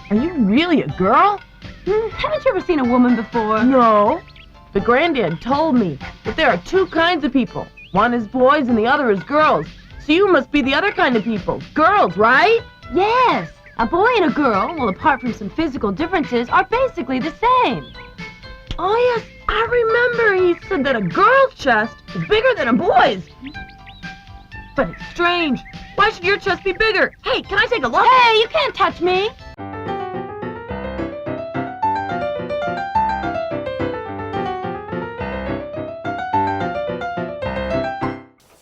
Are you really a girl? Haven't you ever seen a woman before? No. The granddad told me that there are two kinds of people. One is boys and the other is girls. So you must be the other kind of people. Girls, right? Yes. A boy and a girl, well, apart from some physical differences, are basically the same. Oh, yes. I remember he said that a girl's chest is bigger than a boy's. But it's strange. Why should your chest be bigger? Hey, can I take a look? Hey, you can't touch me.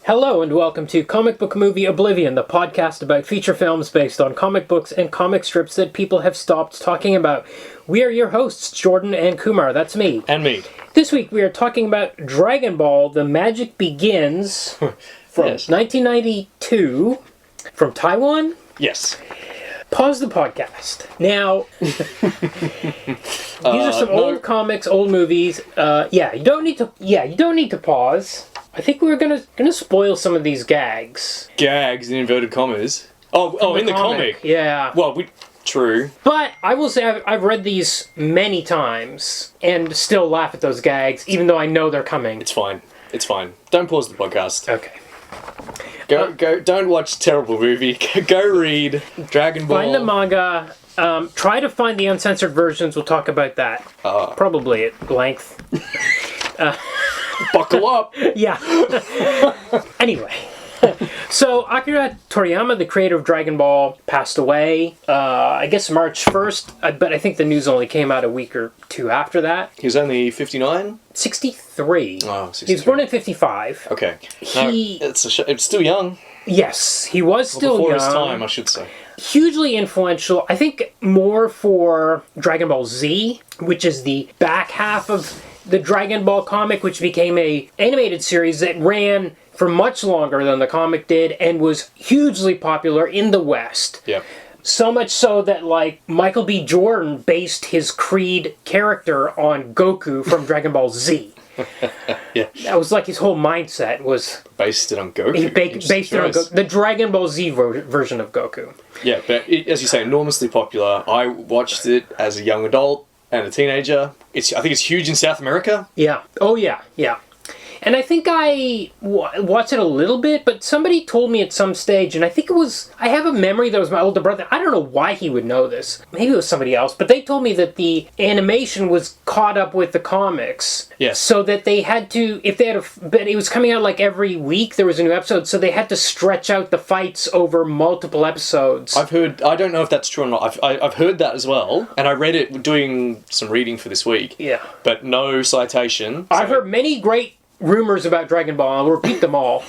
Hello and welcome to Comic Book Movie Oblivion, the podcast about feature films based on comic books and comic strips that people have stopped talking about. We are your hosts, Jordan and Kumar, that's me. And me. This week we are talking about Dragon Ball, The Magic Begins, from 1992, from Taiwan? Yes. Pause the podcast. Now, these are some old comics, old movies. You don't need to pause. I think we're gonna spoil some of these gags. Gags in inverted commas. Oh, in the comic. Yeah. Well, true. But I will say I've read these many times and still laugh at those gags, even though I know they're coming. It's fine. It's fine. Don't pause the podcast. Okay. Go. Don't watch terrible movie. Go read Dragon Ball. Find the manga. Try to find the uncensored versions. We'll talk about that. Probably at length. Buckle up. Yeah. Anyway. So, Akira Toriyama, the creator of Dragon Ball, passed away, I guess March 1st, but I think the news only came out a week or two after that. He was only 59? 63. Oh, 63. He was born in 55. Okay. It's still young. Yes, he was still before young. His time, I should say. Hugely influential, I think more for Dragon Ball Z, which is the back half of the Dragon Ball comic, which became a animated series that ran for much longer than the comic did and was hugely popular in the West. Yep. So much so that, like, Michael B. Jordan based his Creed character on Goku from Dragon Ball Z. Yeah. That was like his whole mindset was... Based it on Goku. He based it on Goku. The Dragon Ball Z version of Goku. Yeah, but as you say, enormously popular. I watched it as a young adult and a teenager. I think it's huge in South America. Yeah. Oh, yeah. Yeah. And I think I watched it a little bit, but somebody told me at some stage, and I think I have a memory that was my older brother. I don't know why he would know this. Maybe it was somebody else, but they told me that the animation was caught up with the comics. Yes. So that they had to, but it was coming out like every week, there was a new episode, so they had to stretch out the fights over multiple episodes. I don't know if that's true or not. I've heard that as well, and I read it doing some reading for this week. Yeah. But no citation. I've heard many great rumors about Dragon Ball. I'll repeat them all.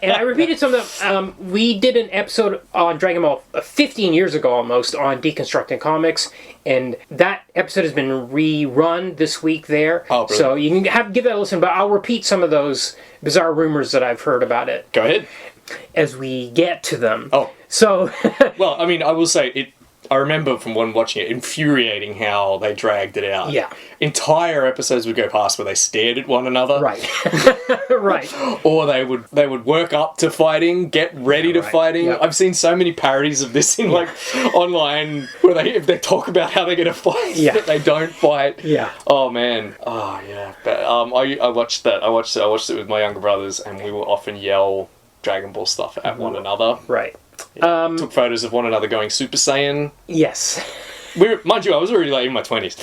And I repeated some of them. We did an episode on Dragon Ball 15 years ago almost on deconstructing comics, and that episode has been rerun this week there. Oh, brilliant. So you can give that a listen, but I'll repeat some of those bizarre rumors that I've heard about it. Go ahead. As we get to them. Oh. So... Well, I mean, I will say, I remember from one watching it, infuriating how they dragged it out. Yeah. Entire episodes would go past where they stared at one another. Right. Right. Or they would work up to fighting, get ready to fighting. Yep. I've seen so many parodies of this in online where if they talk about how they're going to fight, but they don't fight. Yeah. Oh man. Oh yeah. But I watched that. I watched it with my younger brothers, and we would often yell Dragon Ball stuff at one another. Right. Yeah. Took photos of one another going Super Saiyan. Yes. Mind you, I was already like in my 20s.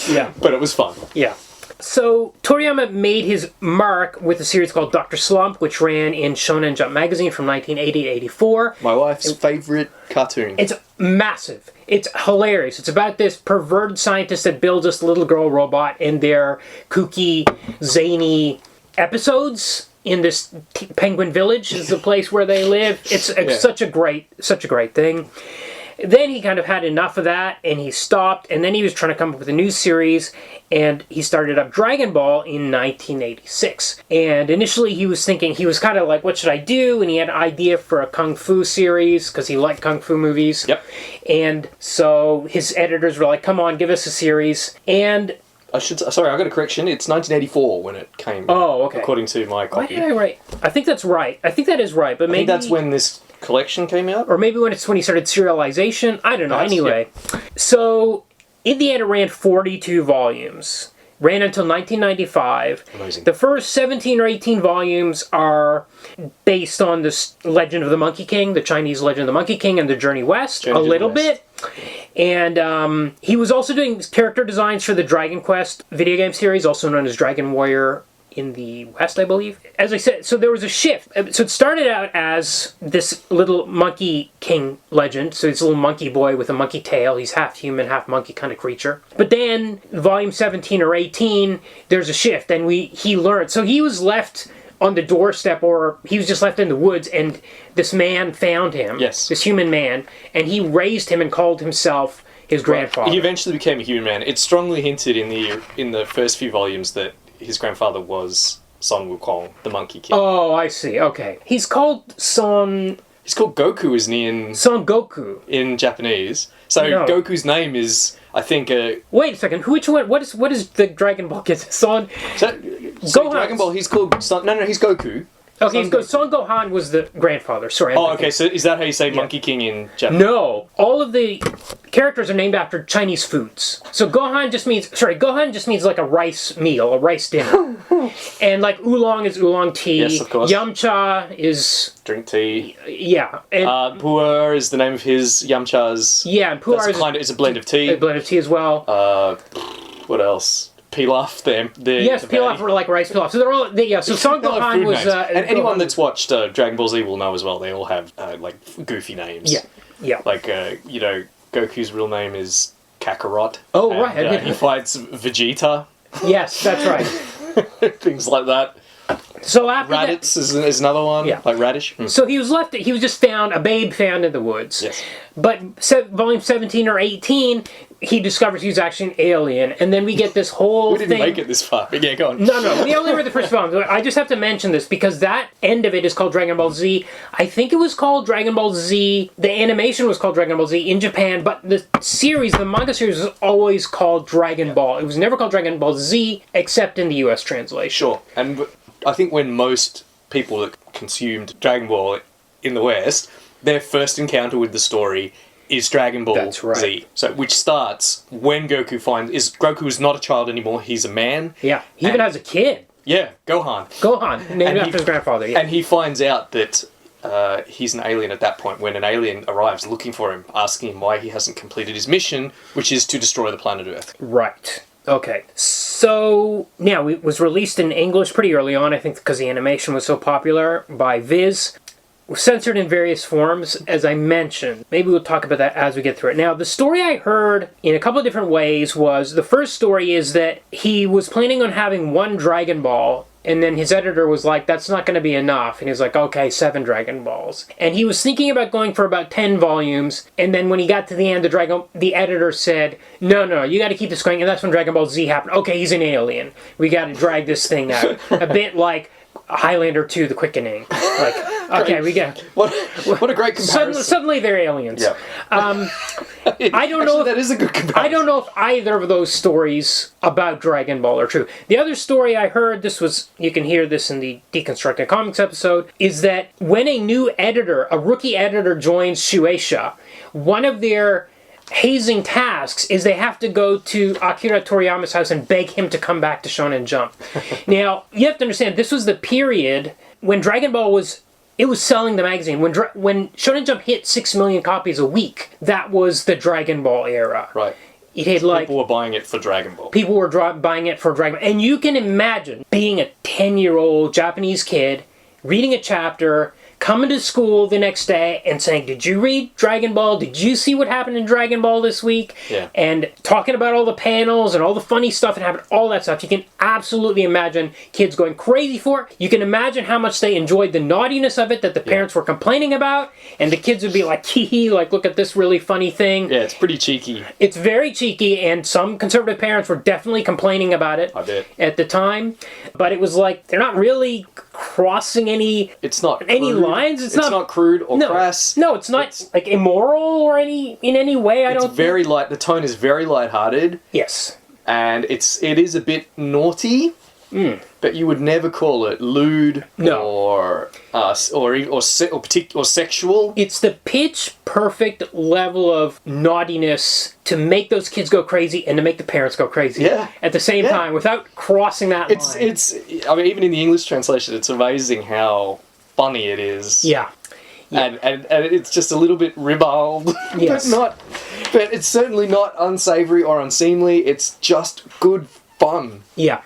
Yeah. But it was fun. Yeah. So, Toriyama made his mark with a series called Dr. Slump, which ran in Shonen Jump magazine from 1980 to 84. My wife's favourite cartoon. It's massive. It's hilarious. It's about this perverted scientist that builds this little girl robot, and their kooky, zany episodes in this penguin village is the place where they live. It's such a great thing. Then he kind of had enough of that, and he stopped, and then he was trying to come up with a new series, and he started up Dragon Ball in 1986. And initially he was kind of like, what should I do? And he had an idea for a Kung Fu series, because he liked Kung Fu movies. Yep. And so his editors were like, come on, give us a series. And... I got a correction. It's 1984 when it came. Oh, okay. According to my copy. Why did I write? I think that's right. I think that is right, but maybe... I think that's when this collection came out? Or maybe when he started serialization. I don't know. Perhaps, Anyway. So, in the end, it ran 42 volumes. Ran until 1995. Amazing. The first 17 or 18 volumes are based on this Legend of the Monkey King, the Chinese Legend of the Monkey King, and the Journey West, a little bit. And he was also doing character designs for the Dragon Quest video game series, also known as Dragon Warrior in the West, I believe. As I said, so there was a shift. So it started out as this little Monkey King legend. So it's a little monkey boy with a monkey tail. He's half human, half monkey kind of creature. But then, volume 17 or 18, there's a shift, and he learned. So he was left on the doorstep, or he was just left in the woods, and this man found him. Yes. This human man, and he raised him and called himself his grandfather. He eventually became a human man. It's strongly hinted in the first few volumes that his grandfather was Son Wukong, the Monkey King. Oh, I see. Okay. He's called Son... He's called Goku, isn't he, in... Son Goku. In Japanese. So No. Goku's name is, I think... Wait a second. Which one? What is the Dragon Ball kid? Son... So Gohan. Dragon Ball, he's called... No, he's Goku. Okay, Son Gohan was the grandfather. Sorry. Oh, okay, so is that how you say Monkey King in Japanese? No. All of the characters are named after Chinese foods. So Gohan just means like a rice meal, a rice dinner. And like Oolong is Oolong tea. Yes, of course. Yamcha is... Drink tea. Yeah. And, Pu'er is the name of his Yamcha's... yeah, and Pu'er is a blend of tea. A blend of tea as well. What else? Pilaf, yes, pilaf were like rice pilaf. So they're all so Son Gohan was and anyone that's watched Dragon Ball Z will know as well. They all have like goofy names. Yeah. Like Goku's real name is Kakarot. Oh, and, right. He fights Vegeta. Yes, that's right. Things like that. So after Raditz is another one. Yeah. Like Radish. So he was left. He was just found, a babe found in the woods. Yes. But volume 17 or 18, he discovers he's actually an alien, and then we get this whole thing. We didn't make it this far. But yeah, go on. No. We only read the first volume. I just have to mention this because that end of it is called Dragon Ball Z. I think it was called Dragon Ball Z. The animation was called Dragon Ball Z in Japan, but the manga series was always called Dragon Ball. It was never called Dragon Ball Z except in the US translation. Sure. And I think when most people that consumed Dragon Ball in the West, their first encounter with the story is Dragon Ball Z. So, which starts when Goku is not a child anymore, he's a man. Yeah, he even has a kid. Yeah, Gohan, named after his grandfather. Yeah. And he finds out that he's an alien at that point when an alien arrives looking for him, asking him why he hasn't completed his mission, which is to destroy the planet Earth. Right. Okay. So, now, it was released in English pretty early on, I think because the animation was so popular, by Viz. Censored in various forms, as I mentioned. Maybe we'll talk about that as we get through it. Now, the story I heard in a couple of different ways was, the first story is that he was planning on having one Dragon Ball, and then his editor was like, that's not going to be enough. And he was like, okay, 7 Dragon Balls. And he was thinking about going for about 10 volumes, and then when he got to the end, the editor said, no, you got to keep this going, and that's when Dragon Ball Z happened. Okay, he's an alien. We got to drag this thing out. A bit like Highlander 2, The Quickening. Like, okay, we got... What a great comparison. Suddenly they're aliens. Yeah. I don't know if that is a good comparison. I don't know if either of those stories about Dragon Ball are true. The other story I heard, you can hear this in the Deconstructing Comics episode, is that when a rookie editor joins Shueisha, one of their hazing tasks is they have to go to Akira Toriyama's house and beg him to come back to Shonen Jump. Now, you have to understand, this was the period when Dragon Ball was selling the magazine. When Shonen Jump hit 6 million copies a week, that was the Dragon Ball era. Right. It had people were buying it for Dragon Ball. People were buying it for Dragon Ball. And you can imagine being a 10-year-old Japanese kid, reading a chapter, coming to school the next day and saying, did you read Dragon Ball? Did you see what happened in Dragon Ball this week? Yeah. And talking about all the panels and all the funny stuff that happened, all that stuff. You can absolutely imagine kids going crazy for it. You can imagine how much they enjoyed the naughtiness of it that the parents were complaining about. And the kids would be like, hee, like, look at this really funny thing. Yeah, it's pretty cheeky. It's very cheeky, and some conservative parents were definitely complaining about it at the time. But it was like, they're not really crossing any lines. It's not crude or crass. No, it's not like immoral or in any way. I don't. It's very light. The tone is very lighthearted. Yes. And it is a bit naughty, but you would never call it lewd or sexual. It's the pitch perfect level of naughtiness to make those kids go crazy and to make the parents go crazy at the same time without crossing that line. I mean, even in the English translation, it's amazing how funny it is. Yeah. And it's just a little bit ribald, but it's certainly not unsavory or unseemly. It's just good fun. Yeah,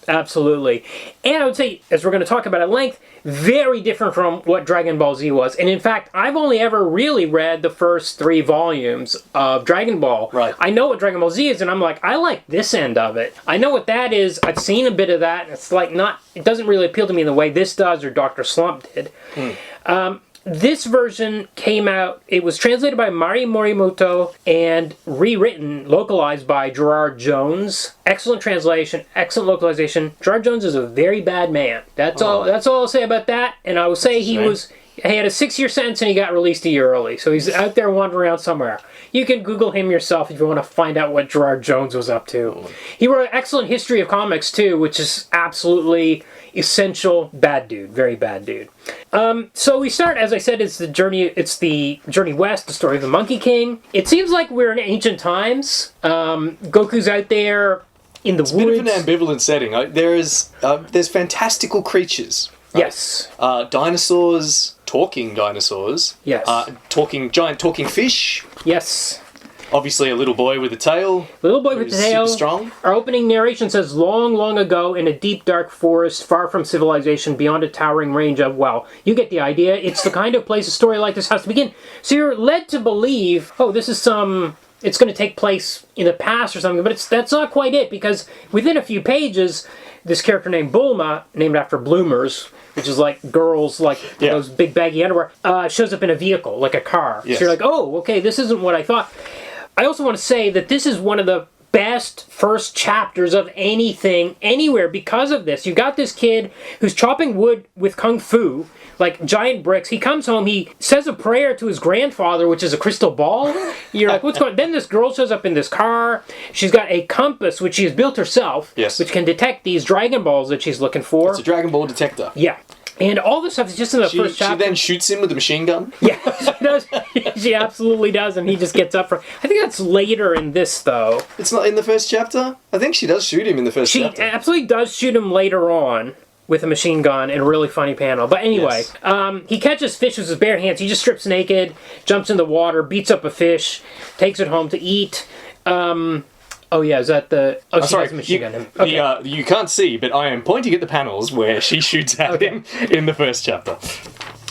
absolutely. And I would say, as we're going to talk about at length, very different from what Dragon Ball Z was. And in fact, I've only ever really read the first 3 volumes of Dragon Ball. Right. I know what Dragon Ball Z is, and I'm like, I like this end of it. I know what that is. I've seen a bit of that, and it's like it doesn't really appeal to me in the way this does or Dr. Slump did. This version came out, it was translated by Mari Morimoto and rewritten, localized by Gerard Jones. Excellent translation, excellent localization. Gerard Jones is a very bad man. That's all I'll say about that. And I will say he had a 6-year sentence and he got released a year early. So he's out there wandering around somewhere. You can Google him yourself if you want to find out what Gerard Jones was up to. He wrote an excellent history of comics too, which is absolutely essential. Bad dude, very bad dude. So we start, as I said, it's the journey west, the story of the Monkey King. It seems like we're in ancient times. Goku's out there in the woods. It's a bit of an ambivalent setting. There's fantastical creatures. Right? Yes. Dinosaurs, talking dinosaurs. Yes. Giant talking fish. Yes. Obviously a little boy with a tail. Little boy with the tail. Super strong. Our opening narration says, long, long ago, in a deep, dark forest, far from civilization, beyond a towering range of, well, you get the idea. It's the kind of place a story like this has to begin. So you're led to believe, this is it's going to take place in the past or something, but that's not quite it, because within a few pages, this character named Bulma, named after bloomers, which is like girls, like those big baggy underwear, shows up in a vehicle, like a car. Yes. So you're like, okay, this isn't what I thought. I also want to say that this is one of the best first chapters of anything, anywhere, because of this. You got this kid who's chopping wood with kung fu, like giant bricks. He comes home, he says a prayer to his grandfather, which is a crystal ball. You're like, what's going on? Then this girl shows up in this car. She's got a compass, which she has built herself, which can detect these Dragon Balls that she's looking for. It's a Dragon Ball detector. Yeah. And all this stuff is just in the first chapter. She then shoots him with a machine gun? Yeah, she does. She absolutely does, and he just gets up for... I think that's later in this, though. It's not in the first chapter? I think she does shoot him in the first chapter. She absolutely does shoot him later on with a machine gun in a really funny panel. But anyway, he catches fish with his bare hands. He just strips naked, jumps in the water, beats up a fish, takes it home to eat. Is that the... she has a machine gun him. Okay. You can't see, but I am pointing at the panels where she shoots at him in the first chapter.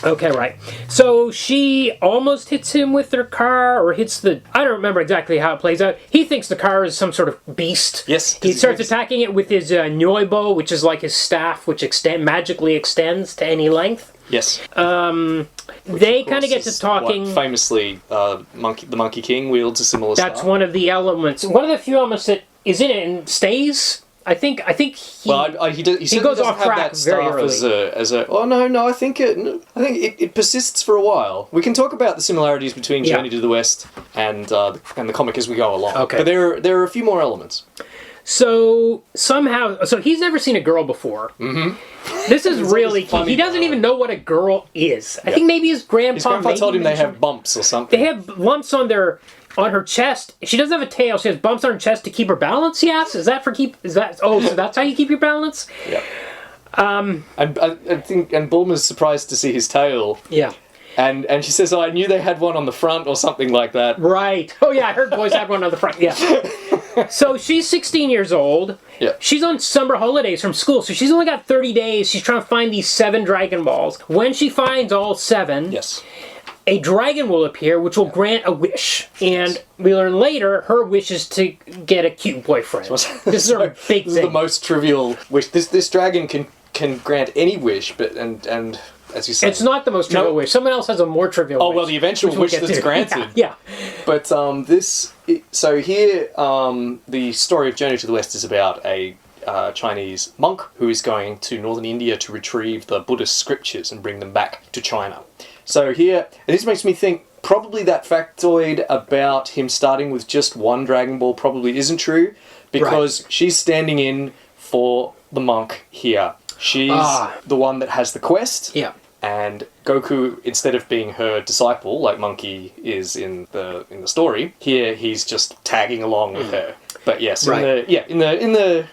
Okay, right. So she almost hits him with her car, or hits the... I don't remember exactly how it plays out. He thinks the car is some sort of beast. Yes. He starts attacking it with his Nyoibo, which is like his staff, which magically extends to any length. Yes. They kind of get to talking. Famously, the Monkey King wields a similar staff. That's one of the elements. One of the few elements that is in it and stays. I think he. Well, he goes off track very early. I think it persists for a while. We can talk about the similarities between Journey to the West and the comic as we go along. Okay. But there are a few more elements. So he's never seen a girl before. Mm-hmm. This is really key. He doesn't even know what a girl is. I think maybe his grandpa told him they have bumps or something. They have lumps on her chest. She doesn't have a tail. She has bumps on her chest to keep her balance. Yes, so that's how you keep your balance. Yeah. I think Bulma's surprised to see his tail. Yeah. And she says, I knew they had one on the front or something like that. Right. Oh yeah, I heard boys had one on the front. Yeah. So she's 16 years old. Yeah. She's on summer holidays from school, so she's only got 30 days. She's trying to find these 7 Dragon Balls. When she finds all 7, a dragon will appear, which will grant a wish. And we learn later, her wish is to get a cute boyfriend. This is her big thing. This is the most trivial wish. This dragon can grant any wish, but and as you say, it's not the most trivial wish. Someone else has a more trivial wish. Oh well, the eventual wish that's granted. Yeah. But so here, the story of Journey to the West is about a Chinese monk who is going to northern India to retrieve the Buddhist scriptures and bring them back to China. So here, and this makes me think probably that factoid about him starting with just one Dragon Ball probably isn't true, because she's standing in for the monk here. She's the one that has the quest. Yeah. And Goku, instead of being her disciple, like Monkey is in the story, here he's just tagging along with her. But yes, in the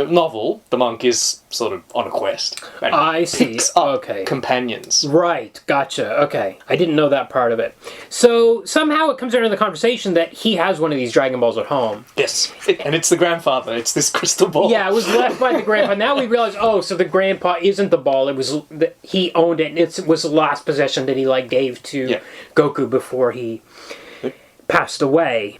novel, the monk is sort of on a quest. And I see. Picks up Okay. companions. Right, gotcha. Okay, I didn't know that part of it. So somehow it comes into the conversation that he has one of these Dragon Balls at home. Yes, and it's the grandfather. It's this crystal ball. Yeah, it was left by the grandpa. Now we realize, so the grandpa isn't the ball. It was he owned it, and it was the last possession that he gave to Goku before he passed away.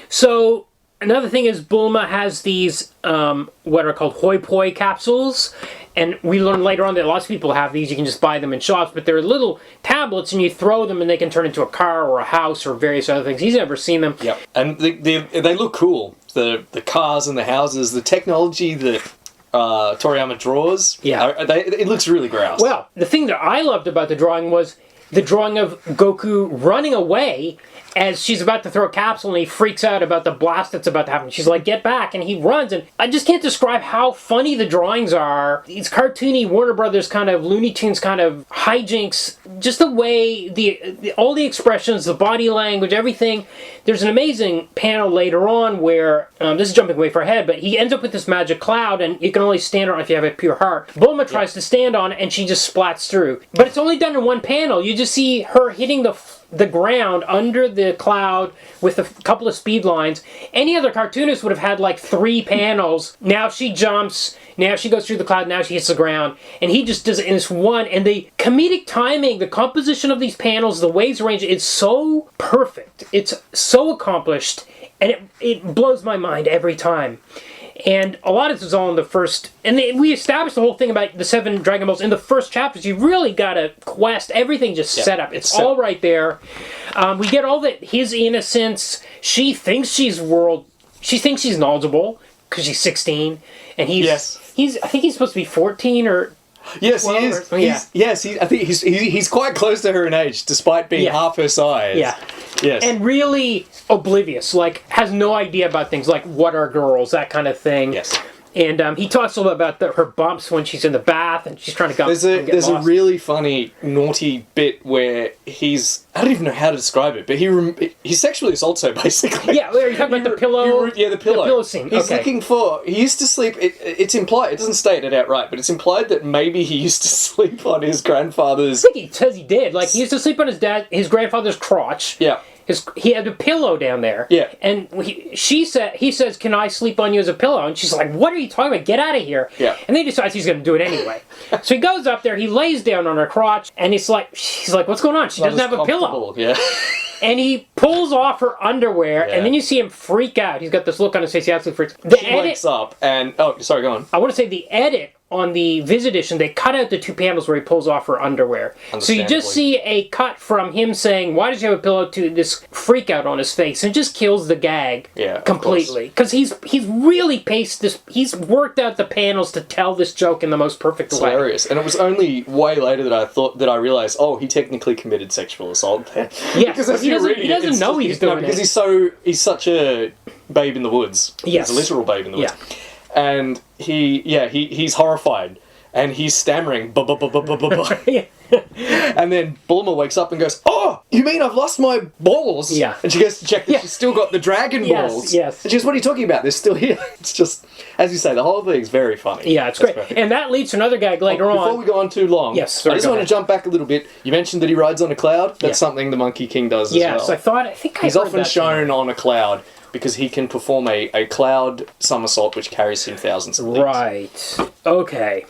So. Another thing is Bulma has these, what are called hoi poi capsules, and we learn later on that lots of people have these. You can just buy them in shops, but they're little tablets, and you throw them, and they can turn into a car or a house or various other things. He's never seen them. Yep, and they look cool. The cars and the houses, the technology that Toriyama draws. Yeah, it looks really grouse. Well, the thing that I loved about the drawing was the drawing of Goku running away as she's about to throw a capsule, and he freaks out about the blast that's about to happen. She's like, get back, and he runs, and I just can't describe how funny the drawings are. These cartoony Warner Brothers kind of Looney Tunes kind of hijinks, just the way, all the expressions, the body language, everything. There's an amazing panel later on where, this is jumping way far ahead, but he ends up with this magic cloud, and you can only stand on it if you have a pure heart. Bulma tries to stand on it, and she just splats through. But it's only done in one panel. You just see her hitting the ground under the cloud with a couple of speed lines. Any other cartoonist would have had 3 panels. Now she jumps, now she goes through the cloud, now she hits the ground, and he just does it in this one. And the comedic timing, the composition of these panels, the waves arranged, it's so perfect. It's so accomplished, and it blows my mind every time. And a lot of this is all in the first... And we established the whole thing about the 7 Dragon Balls in the first chapters. You really got a quest. Everything just set up. It's all right there. We get all that his innocence. She thinks she's She thinks she's knowledgeable because she's 16. And he's... I think he's supposed to be 14 or... Yes, he is. I think he's quite close to her in age, despite being half her size. Yeah. Yes. And really oblivious, has no idea about things like what are girls, that kind of thing. Yes. And he talks a little about her bumps when she's in the bath and she's trying to go. There's a really funny, naughty bit where I don't even know how to describe it, but he sexually assaults her, basically. Yeah, you're talking about the pillow. The pillow. The pillow scene. He's looking for. He used to sleep. It's implied. It doesn't state it outright, but it's implied that maybe he used to sleep on his grandfather's. I think he says he did. He used to sleep on his grandfather's crotch. Yeah. He had a pillow down there. Yeah. And he says, can I sleep on you as a pillow? And she's like, what are you talking about? Get out of here. Yeah. And then he decides he's going to do it anyway. So he goes up there, he lays down on her crotch, and she's like, what's going on? She doesn't have a pillow. Yeah. And he pulls off her underwear, and then you see him freak out. He's got this look on his face, he absolutely freaks. She wakes up, and... Oh, sorry, go on. I want to say the edit on the Viz edition, they cut out the 2 panels where he pulls off her underwear. So you just see a cut from him saying, why does he have a pillow, to this freak out on his face, and it just kills the gag completely. Because he's really paced this, he's worked out the panels to tell this joke in the most perfect way. Hilarious. And it was only way later that I realised, he technically committed sexual assault there. Yeah, because he doesn't know he's doing it. Because he's such a babe in the woods. Yes. He's a literal babe in the woods. Yeah. And he's horrified, and he's stammering, Yeah. And then Bulma wakes up and goes, "Oh, you mean I've lost my balls?" Yeah. And she goes to check that she's still got the dragon balls. Yes. And she goes, "What are you talking about? They're still here." It's just, as you say, the whole thing's very funny. Yeah, it's great. Perfect. And that leads to another gag later on. Before we go on too long, I just want to jump back a little bit. You mentioned that he rides on a cloud. That's something the Monkey King does as well. Yes, I think he's often shown on a cloud, because he can perform a cloud somersault which carries him thousands of leagues. Right. Okay.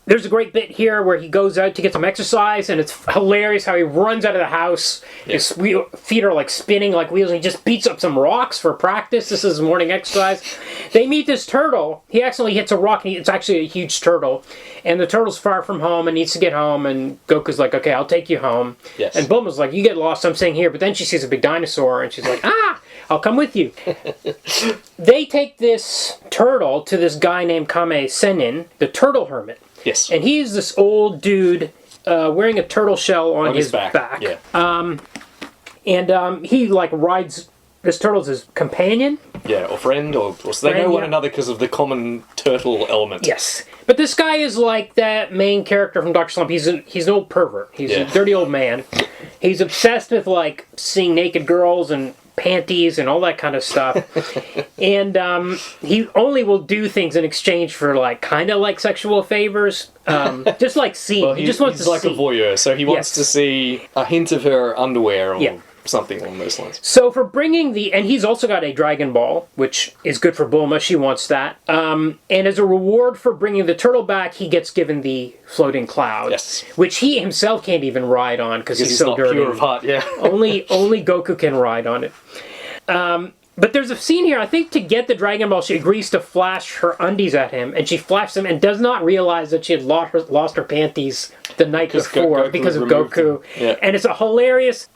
There's a great bit here where he goes out to get some exercise, and it's hilarious how he runs out of the house. Yeah. His feet are spinning like wheels, and he just beats up some rocks for practice. This is morning exercise. They meet this turtle. He accidentally hits a rock, and it's actually a huge turtle. And the turtle's far from home and needs to get home, and Goku's like, okay, I'll take you home. Yes. And Bulma's like, you get lost, I'm staying here. But then she sees a big dinosaur, and she's like, I'll come with you. They take this turtle to this guy named Kame Sennin, the Turtle Hermit. Yes. And he's this old dude wearing a turtle shell on his back. Yeah. And he rides this turtle's his companion. Yeah, or friend, or so they know one another because of the common turtle element. Yes. But this guy is like that main character from Dr. Slump. He's an old pervert. He's a dirty old man. He's obsessed with, like, seeing naked girls and panties and all that kind of stuff. And he only will do things in exchange for, like, kind of like sexual favors. Just like seeing. Well, he just wants to see. He's like a voyeur, so he wants to see a hint of her underwear or something along those lines. So for bringing and he's also got a Dragon Ball, which is good for Bulma. She wants that. And as a reward for bringing the turtle back, he gets given the floating cloud. Yes. Which he himself can't even ride on because he's so not dirty. pure of heart, yeah. only Goku can ride on it. But there's a scene here, I think to get the Dragon Ball, she agrees to flash her undies at him, and she flashes them and does not realize that she had lost her panties the night before because of Goku. Yeah. And it's a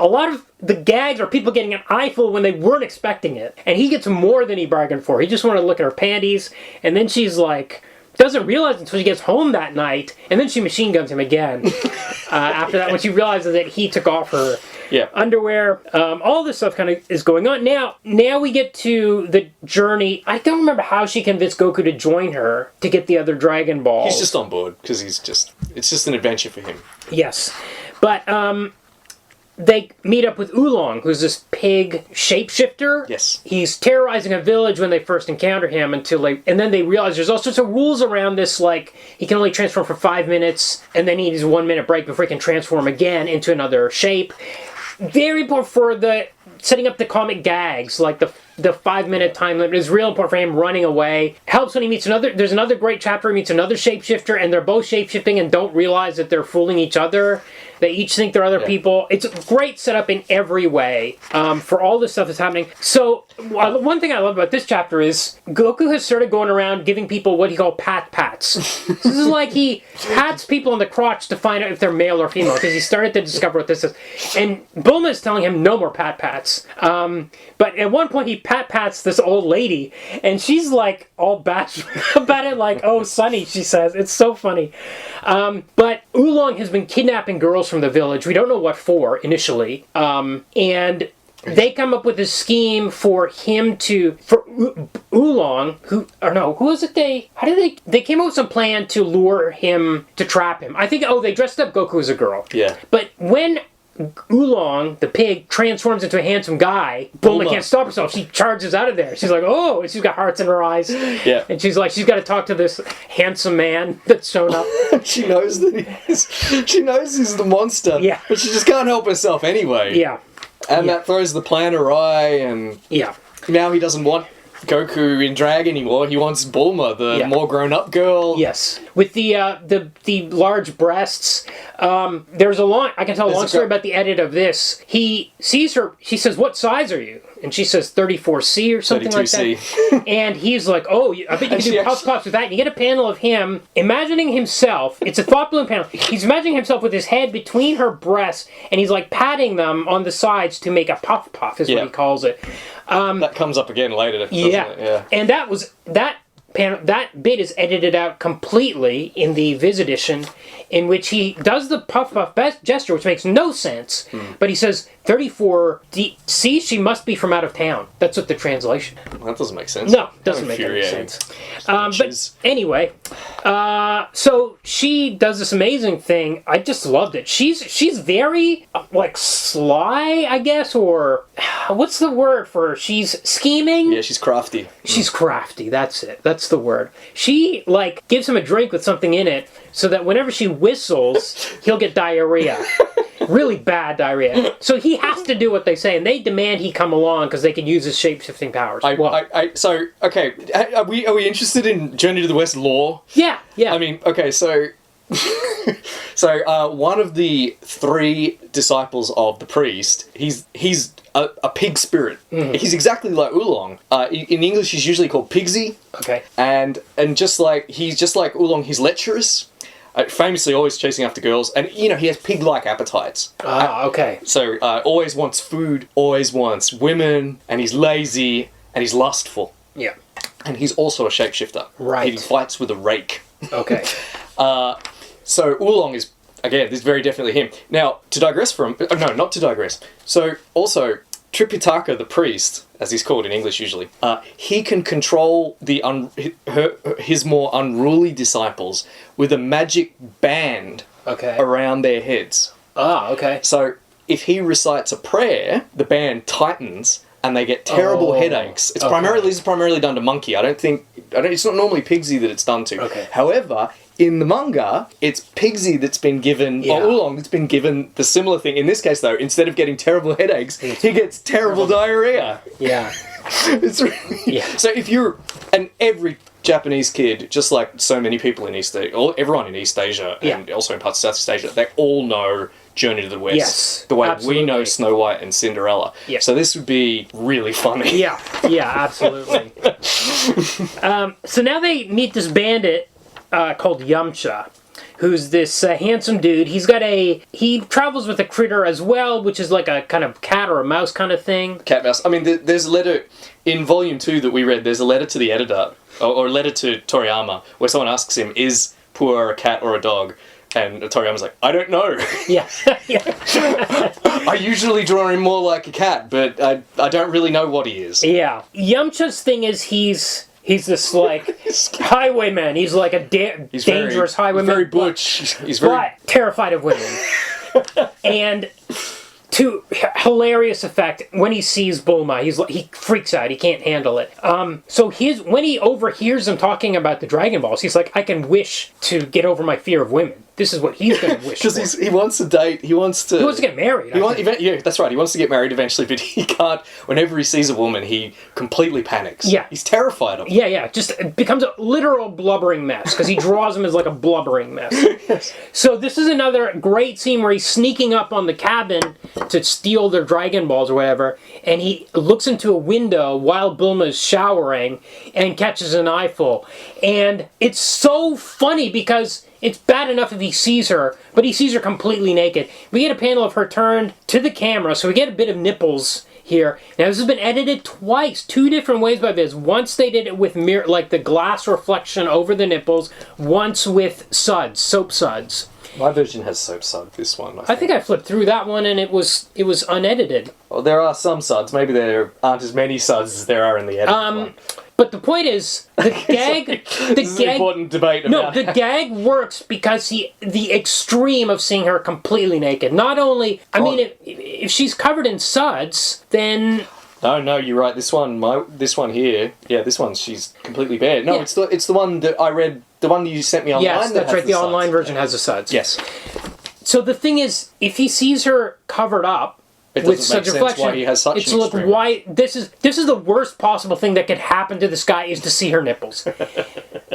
lot of the gags are people getting an eyeful when they weren't expecting it. And he gets more than he bargained for. He just wanted to look at her panties, and then she's like, doesn't realize until she gets home that night, and then she machine guns him again. After that, when she realizes that he took off her underwear. All this stuff kind of is going on. Now we get to the journey. I don't remember how she convinced Goku to join her to get the other Dragon Ball. He's just on board, because it's just an adventure for him. Yes. But, they meet up with Oolong, who's this pig shapeshifter. Yes. He's terrorizing a village when they first encounter him and then they realize there's all sorts of rules around this, like he can only transform for 5 minutes and then he needs a 1 minute break before he can transform again into another shape. Very important for the setting up the comic gags, like the 5 minute time limit is real important for him running away. Helps when he meets there's another great chapter, he meets another shapeshifter and they're both shapeshifting and don't realize that they're fooling each other. They each think they're other people. It's a great setup in every way for all this stuff that's happening. So, one thing I love about this chapter is Goku has started going around giving people what he called pats. This is like he pats people on the crotch to find out if they're male or female, because he started to discover what this is. And Bulma is telling him no more pats. But at one point he pats this old lady, and she's like all bashful about it, like, oh, Sonny, she says. It's so funny. But Oolong has been kidnapping girls from the village. We don't know what for initially. And they come up with a scheme for Oolong, who was it they came up with some plan to lure him, to trap him. I think, they dressed up Goku as a girl. Yeah. But when Oolong, the pig, transforms into a handsome guy, Bulma can't stop herself. She charges out of there. She's like, oh, and she's got hearts in her eyes. Yeah. And she's like, she's got to talk to this handsome man that's shown up. She knows she knows he's the monster. Yeah. But she just can't help herself anyway. Yeah. And that throws the plan awry, and now he doesn't want Goku in drag anymore. He wants Bulma, the more grown-up girl. Yes, with the large breasts. There's I can tell a long story about the edit of this. He sees her. She says, "What size are you?" And she says 34C or something like that. And he's like, "Oh, I bet you can do puffs with that." And you get a panel of him imagining himself. It's a thought balloon panel. He's imagining himself with his head between her breasts, and he's like patting them on the sides to make a puff is what he calls it. That comes up again later, doesn't it? Yeah. And that bit is edited out completely in the Viz edition, in which he does the puff gesture, which makes no sense. But he says 34C, she must be from out of town. That's what the translation. Well, that doesn't make sense. No, it doesn't make any sense. But anyway, so she does this amazing thing. I just loved it. She's very like sly, I guess, or what's the word for her? She's scheming. Yeah, she's crafty. She's crafty. That's it. That's the word. She like gives him a drink with something in it, so that whenever she whistles, he'll get diarrhea. Really bad diarrhea. So he has to do what they say, and they demand he come along because they can use his shape-shifting powers. Are we interested in Journey to the West lore? Yeah. I mean, okay, so one of the 3 disciples of the priest, he's a pig spirit. He's exactly like Oolong. In English, he's usually called Pigsy. Okay. And he's just like Oolong. He's lecherous. Famously always chasing after girls, and he has pig-like appetites. Okay. So always wants food, always wants women, and he's lazy, and he's lustful. Yeah. And he's also a shapeshifter. Right. He fights with a rake. Okay. So Oolong is, again, this is very definitely him. Now, to digress not to digress. So also, Tripitaka, the priest, as he's called in English usually, he can control his more unruly disciples with a magic band around their heads. Ah, okay. So if he recites a prayer, the band tightens and they get terrible headaches. This is primarily done to Monkey. It's not normally Pigsy that it's done to. Okay. However, in the manga, it's Pigsy that's been given, or Oolong that's been given the similar thing. In this case, though, instead of getting terrible headaches, he gets terrible diarrhea. Yeah. It's really... So if you're... And every Japanese kid, just like so many people in East Asia, or everyone in East Asia, and also in parts of Southeast Asia, they all know Journey to the West. Yes, the way absolutely. we know Snow White and Cinderella. Yeah. So this would be really funny. Yeah, absolutely. So now they meet this bandit called Yamcha, who's this handsome dude. He travels with a critter as well, which is like a kind of cat or a mouse kind of thing. Cat mouse. I mean, there's a letter in volume 2 that we read. There's a letter to the editor, or a letter to Toriyama, where someone asks him, "Is Pua a cat or a dog?" And Toriyama's like, "I don't know." Yeah. I usually draw him more like a cat, but I don't really know what he is. Yeah. Yamcha's thing is he's this like highwayman. He's like a dangerous highwayman. Very butch. He's very but terrified of women. And to hilarious effect, when he sees Bulma, he freaks out. He can't handle it. So when he overhears them talking about the Dragon Balls, he's like, "I can wish to get over my fear of women." This is what he's going to wish for. Because he wants to date. He wants to get married. Yeah, that's right. He wants to get married eventually, but he can't. Whenever he sees a woman, he completely panics. Yeah. He's terrified of her. Yeah. Just becomes a literal blubbering mess because he draws him as like a blubbering mess. Yes. So this is another great scene where he's sneaking up on the cabin to steal their Dragon Balls or whatever, and he looks into a window while Bulma's showering and catches an eyeful. And it's so funny because it's bad enough if he sees her, but he sees her completely naked. We get a panel of her turned to the camera, so we get a bit of nipples here. Now, this has been edited twice, 2 different ways by Viz. Once they did it with like the glass reflection over the nipples, once with suds, soap suds. My version has soap sud, this one. I think I flipped through that one and it was unedited. Well, there are some suds. Maybe there aren't as many suds as there are in the edited one. But the point is, the gag... This is an important debate about... No, the gag works because the extreme of seeing her completely naked. Not only... I mean, if she's covered in suds, then... No, you're right. This one here... Yeah, this one, she's completely bare. No, it's the one that I read... The one you sent me online. Yes, that's right. The online version has the suds. Yes. So the thing is, if he sees her covered up, with such reflection, why he has such it's look why this is the worst possible thing that could happen to this guy is to see her nipples.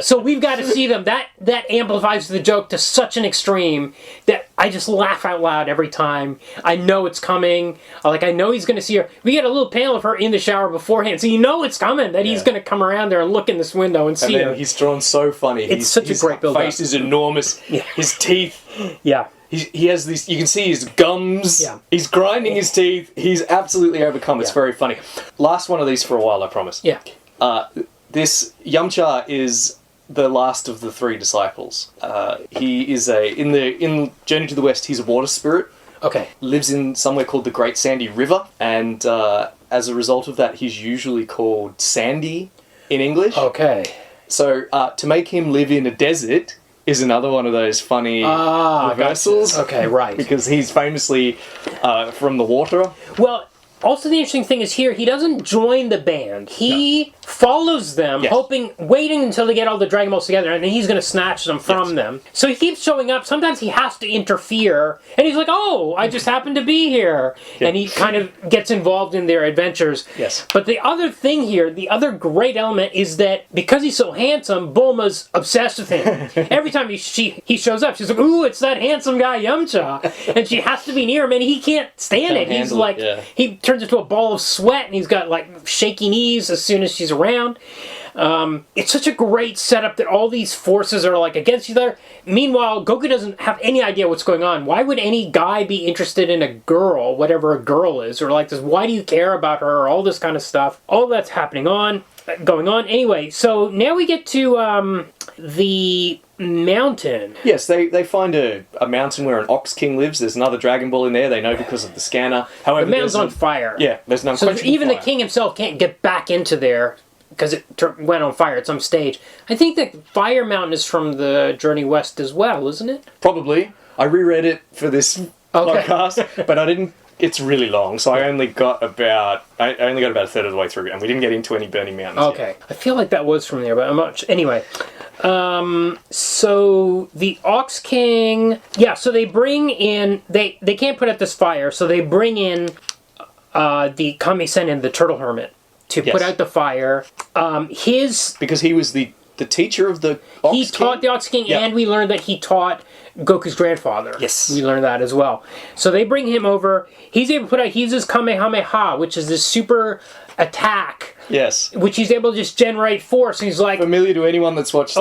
So we've got to see them. That amplifies the joke to such an extreme that I just laugh out loud every time. I know it's coming. Like I know he's going to see her. We get a little panel of her in the shower beforehand, so you know it's coming. That he's going to come around there and look in this window and see her. He's drawn so funny. It's such a great build-up. His face is enormous. Yeah. His teeth. Yeah. He has these, you can see his gums. Yeah. He's grinding his teeth. He's absolutely overcome. It's very funny. Last one of these for a while, I promise. Yeah. This Yamcha is the last of the 3 disciples. He is in Journey to the West, he's a water spirit. Okay. Lives in somewhere called the Great Sandy River, and as a result of that, he's usually called Sandy in English. Okay. So to make him live in a desert is another one of those funny reversals. Gotcha. Okay, right. Because he's famously from the water. Well, also the interesting thing is here, he doesn't join the band. He follows them, waiting until they get all the Dragon Balls together, and then he's going to snatch them from them. So he keeps showing up. Sometimes he has to interfere, and he's like, "Oh, I just happened to be here." Yeah. And he kind of gets involved in their adventures. Yes. But the other thing here, the other great element is that because he's so handsome, Bulma's obsessed with him. Every time he shows up, she's like, "Ooh, it's that handsome guy, Yamcha." And she has to be near him, and he can't stand it. He's like, he turns into a ball of sweat, and he's got like shaky knees as soon as she's around. It's such a great setup that all these forces are like against each other. Meanwhile, Goku doesn't have any idea what's going on. Why would any guy be interested in a girl, whatever a girl is, or like this? Why do you care about her? Or all this kind of stuff. All that's going on. Anyway, so now we get to the mountain. Yes, they find a mountain where an Ox King lives. There's another Dragon Ball in there. They know because of the scanner. However, The mountain's on fire. Yeah, there's no So even the king himself can't get back into there because it went on fire at some stage. I think that Fire Mountain is from the Journey West as well, isn't it? Probably. I reread it for this podcast, but I didn't. It's really long, so I only got about a third of the way through, and we didn't get into any Burning Mountains. Okay, yet. I feel like that was from there, but I'm not. Anyway, so the Ox King, so they bring in they can't put out this fire, so they bring in the Kami-sen, the Turtle Hermit, to put out the fire. Because he was the teacher of the Ox King? He taught the Ox King, and we learned that he taught Goku's grandfather. Yes. We learned that as well. So they bring him over. He's able to put out, he uses Kamehameha, which is this super attack. Yes. Which he's able to just generate force. He's like... Familiar to anyone that's watched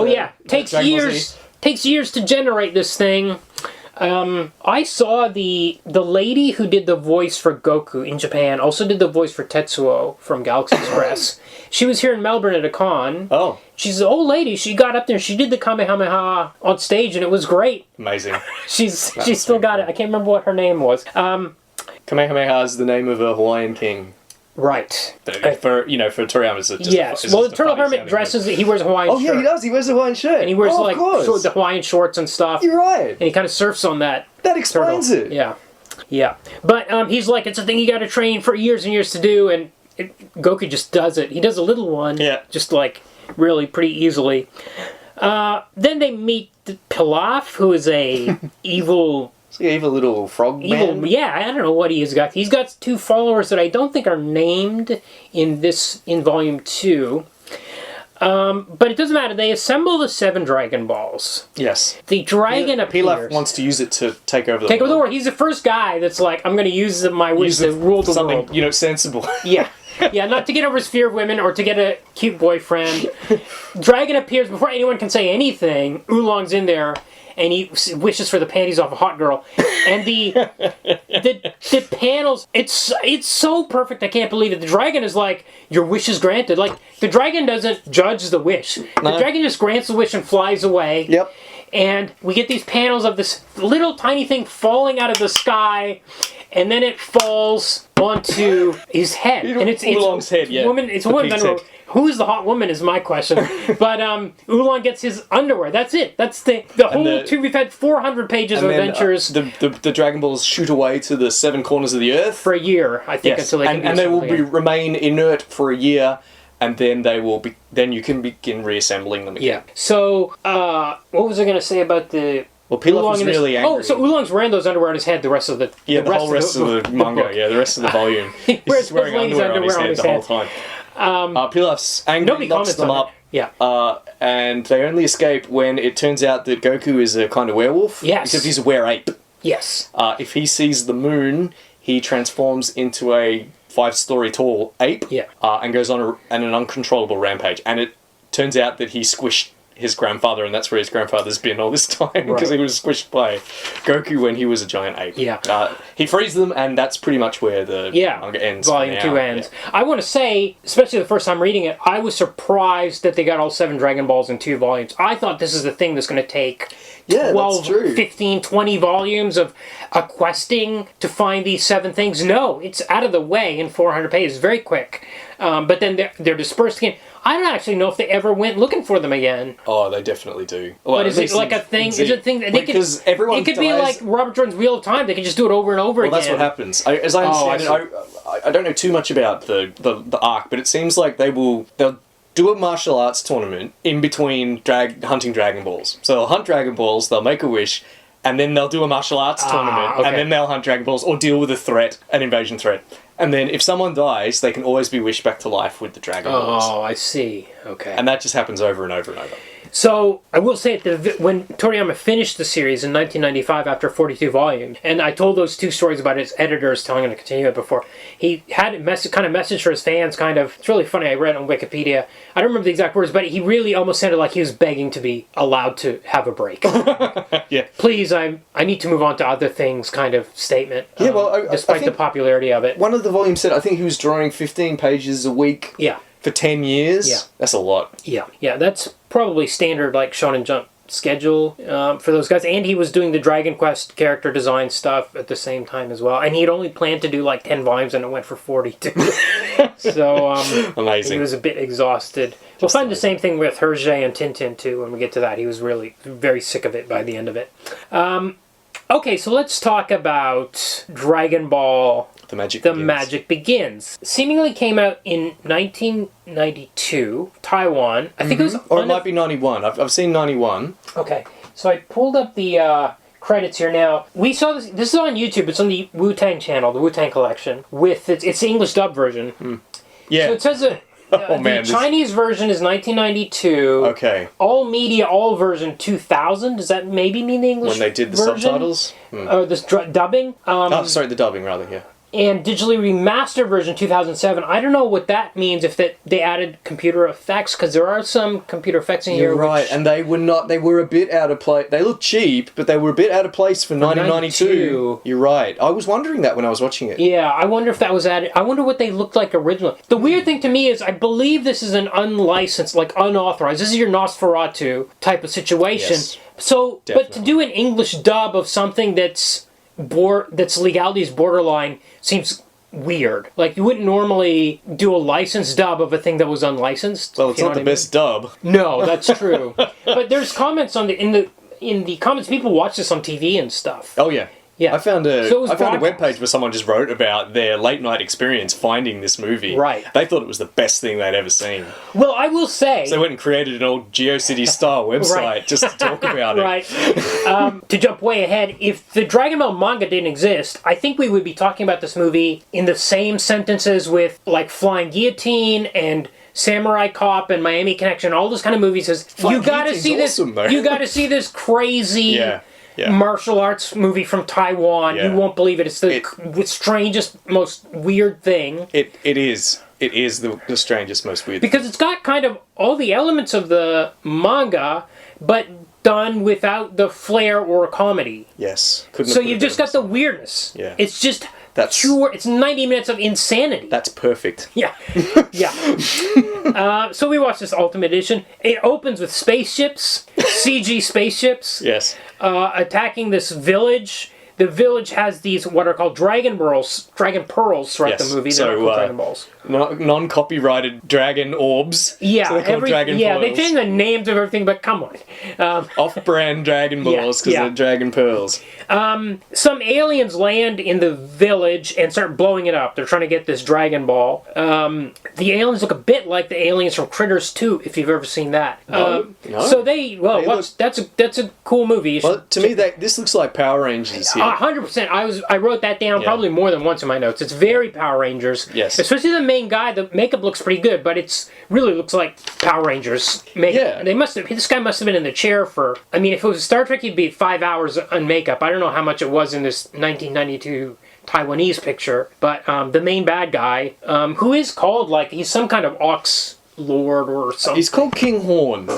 Takes years to generate this thing. I saw the lady who did the voice for Goku in Japan also did the voice for Tetsuo from Galaxy Express. She was here in Melbourne at a con. Oh. She's an old lady. She got up there. She did the Kamehameha on stage, and it was great. Amazing. She's still got it. I can't remember what her name was. Kamehameha is the name of a Hawaiian king. Right. For Toriyama, it's just the Turtle Hermit dresses. He wears a Hawaiian shirt. Oh yeah, he does. He wears a Hawaiian shirt, and he wears the Hawaiian shorts and stuff. You're right. And he kind of surfs on that. That explains it. Yeah. But he's like, it's a thing you got to train for years and years to do, and Goku just does it. He does a little one, just like really pretty easily. Then they meet Pilaf, who is a evil. Evil little frog man? Yeah, I don't know what he's got. He's got 2 followers that I don't think are named in Volume 2. But it doesn't matter. They assemble the 7 Dragon Balls. Yes. The dragon appears. Pilaf wants to use it to take over the world. He's the first guy that's like, I'm going to use my wish to rule the world. Something, sensible. Yeah. Yeah, not to get over his fear of women or to get a cute boyfriend. Dragon appears before anyone can say anything. Oolong's in there. And he wishes for the panties off a hot girl, and the panels. It's so perfect. I can't believe it. The dragon is like, your wish is granted. Like the dragon doesn't judge the wish. No. The dragon just grants the wish and flies away. Yep. And we get these panels of this little tiny thing falling out of the sky, and then it falls onto his head. And it's Oolong's head. Yeah. It's a woman. Who's the hot woman is my question. But Oolong gets his underwear. That's it. That's the whole we've had 400 pages of adventures. The Dragon Balls shoot away to the 7 corners of the earth. For a year, I think, until they can and they will remain inert for a year, and then then you can begin reassembling them again. Yeah. So, what was I going to say about the... Well, Pilaf was really angry. Oh, so Oolong's wearing those underwear on his head the rest of the... the whole rest of the manga, the rest of the volume. He's wearing underwear on his head the whole time. Pilaf's angry, knocks them up. Yeah. And they only escape when it turns out that Goku is a kind of werewolf. Yes. Except he's a were-ape. Yes. If he sees the moon, he transforms into a 5-story tall ape. Yeah. And goes on an uncontrollable rampage. And it turns out that he squished his grandfather, and that's where his grandfather's been all this time, because he was squished by Goku when he was a giant ape. Yeah. He frees them, and that's pretty much where the manga ends. Volume 2 ends. Yeah. I want to say, especially the first time reading it, I was surprised that they got all 7 Dragon Balls in 2 volumes. I thought this is the thing that's going to take 12, 15, 20 volumes of questing to find these 7 things. No, it's out of the way in 400 pages, very quick. But then they're dispersed again. I don't actually know if they ever went looking for them again. Oh, they definitely do. Well, but is it like a thing? Is it a thing that because everyone? It could be like Robert Jordan's Wheel of Time. They could just do it over and over again. Well, that's what happens. As I understand it, I don't know too much about the arc, but it seems like they'll do a martial arts tournament in between hunting Dragon Balls. So they'll hunt Dragon Balls, they'll make a wish, and then they'll do a martial arts tournament, and then they'll hunt Dragon Balls or deal with an invasion threat. And then if someone dies, they can always be wished back to life with the Dragon Balls. Oh, I see. Okay. And that just happens over and over and over. So, I will say that when Toriyama finished the series in 1995 after 42 volumes, and I told those 2 stories about his editors telling him to continue it before, he had a message for his fans, it's really funny, I read it on Wikipedia. I don't remember the exact words, but he really almost sounded like he was begging to be allowed to have a break. Yeah. Please, I need to move on to other things kind of statement. Yeah, well, despite the popularity of it. One of the volumes said, I think he was drawing 15 pages a week. Yeah. For 10 years? Yeah. That's a lot. Yeah. Yeah, that's probably standard, like, Shonen Jump schedule for those guys. And he was doing the Dragon Quest character design stuff at the same time as well. And he had only planned to do like 10 volumes and it went for 42. So amazing. He was a bit exhausted. We'll find the same thing with Hergé and Tintin too when we get to that. He was really very sick of it by the end of it. Okay, so let's talk about Dragon Ball. The Magic Begins. Seemingly came out in 1992, Taiwan. I think it was... Or it might be 91. I've seen 91. Okay, so I pulled up the credits here now. We saw this... This is on YouTube. It's on the Wu-Tang channel, the Wu-Tang Collection, with... It's the English dub version. Yeah. So it says that... the Chinese version is 1992. Okay. All media, all version 2000. Does that maybe mean the English version? When they did the subtitles? This dubbing? The dubbing, rather, yeah. And digitally remastered version 2007. I don't know what that means if they added computer effects, because there are some computer effects in here. You're right, and they were a bit out of place. They look cheap, but they were a bit out of place for 1992. You're right. I was wondering that when I was watching it. Yeah, I wonder if that was added. I wonder what they looked like originally. The weird thing to me is I believe this is an unlicensed, like unauthorized. This is your Nosferatu type of situation. Yes, so, definitely. But to do an English dub of something that's legality's borderline seems weird. Like, you wouldn't normally do a licensed dub of a thing that was unlicensed. Well, it's not the best dub. No, that's true. But there's comments on in the comments. People watch this on TV and stuff. Oh yeah. Yeah. I found a broadcast. webpage where someone just wrote about their late night experience finding this movie. Right. They thought it was the best thing they'd ever seen. Well, I will say... So they went and created an old GeoCities style website just to talk about it. Right. To jump way ahead, if the Dragon Ball manga didn't exist, I think we would be talking about this movie in the same sentences with, like, Flying Guillotine and Samurai Cop and Miami Connection, all those kind of movies. You gotta see this. Awesome, though. You gotta see this crazy... martial arts movie from Taiwan. Yeah. You won't believe it. It's the strangest, most weird thing. It is. It is the strangest, most weird. Because it's got kind of all the elements of the manga, but done without the flair or comedy. Yes. So you've just got the weirdness. Yeah. It's just pure. It's 90 minutes of insanity. That's perfect. Yeah. Yeah. So we watched this Ultimate Edition. It opens with spaceships, CG spaceships. Yes. Attacking this village. The village has these what are called dragon pearls throughout the movie. They're not called Dragon Balls. Non-copyrighted dragon orbs. Yeah, so they're called Dragon Pearls. they changed the names of everything, but come on. Off-brand Dragon Balls because they're Dragon Pearls. Some aliens land in the village and start blowing it up. They're trying to get this Dragon Ball. The aliens look a bit like the aliens from Critters 2, if you've ever seen that. No. So that's a cool movie. Well, to me, this looks like Power Rangers here. 100%. I wrote that down probably more than once in my notes. It's very Power Rangers. Yes. Especially the main guy. The makeup looks pretty good, but it's really looks like Power Rangers makeup. Yeah. This guy must have been in the chair for... I mean, if it was Star Trek, he'd be 5 hours on makeup. I don't know how much it was in this 1992 Taiwanese picture, but the main bad guy, who is called, like, he's some kind of Ox Lord or something. He's called King Horn.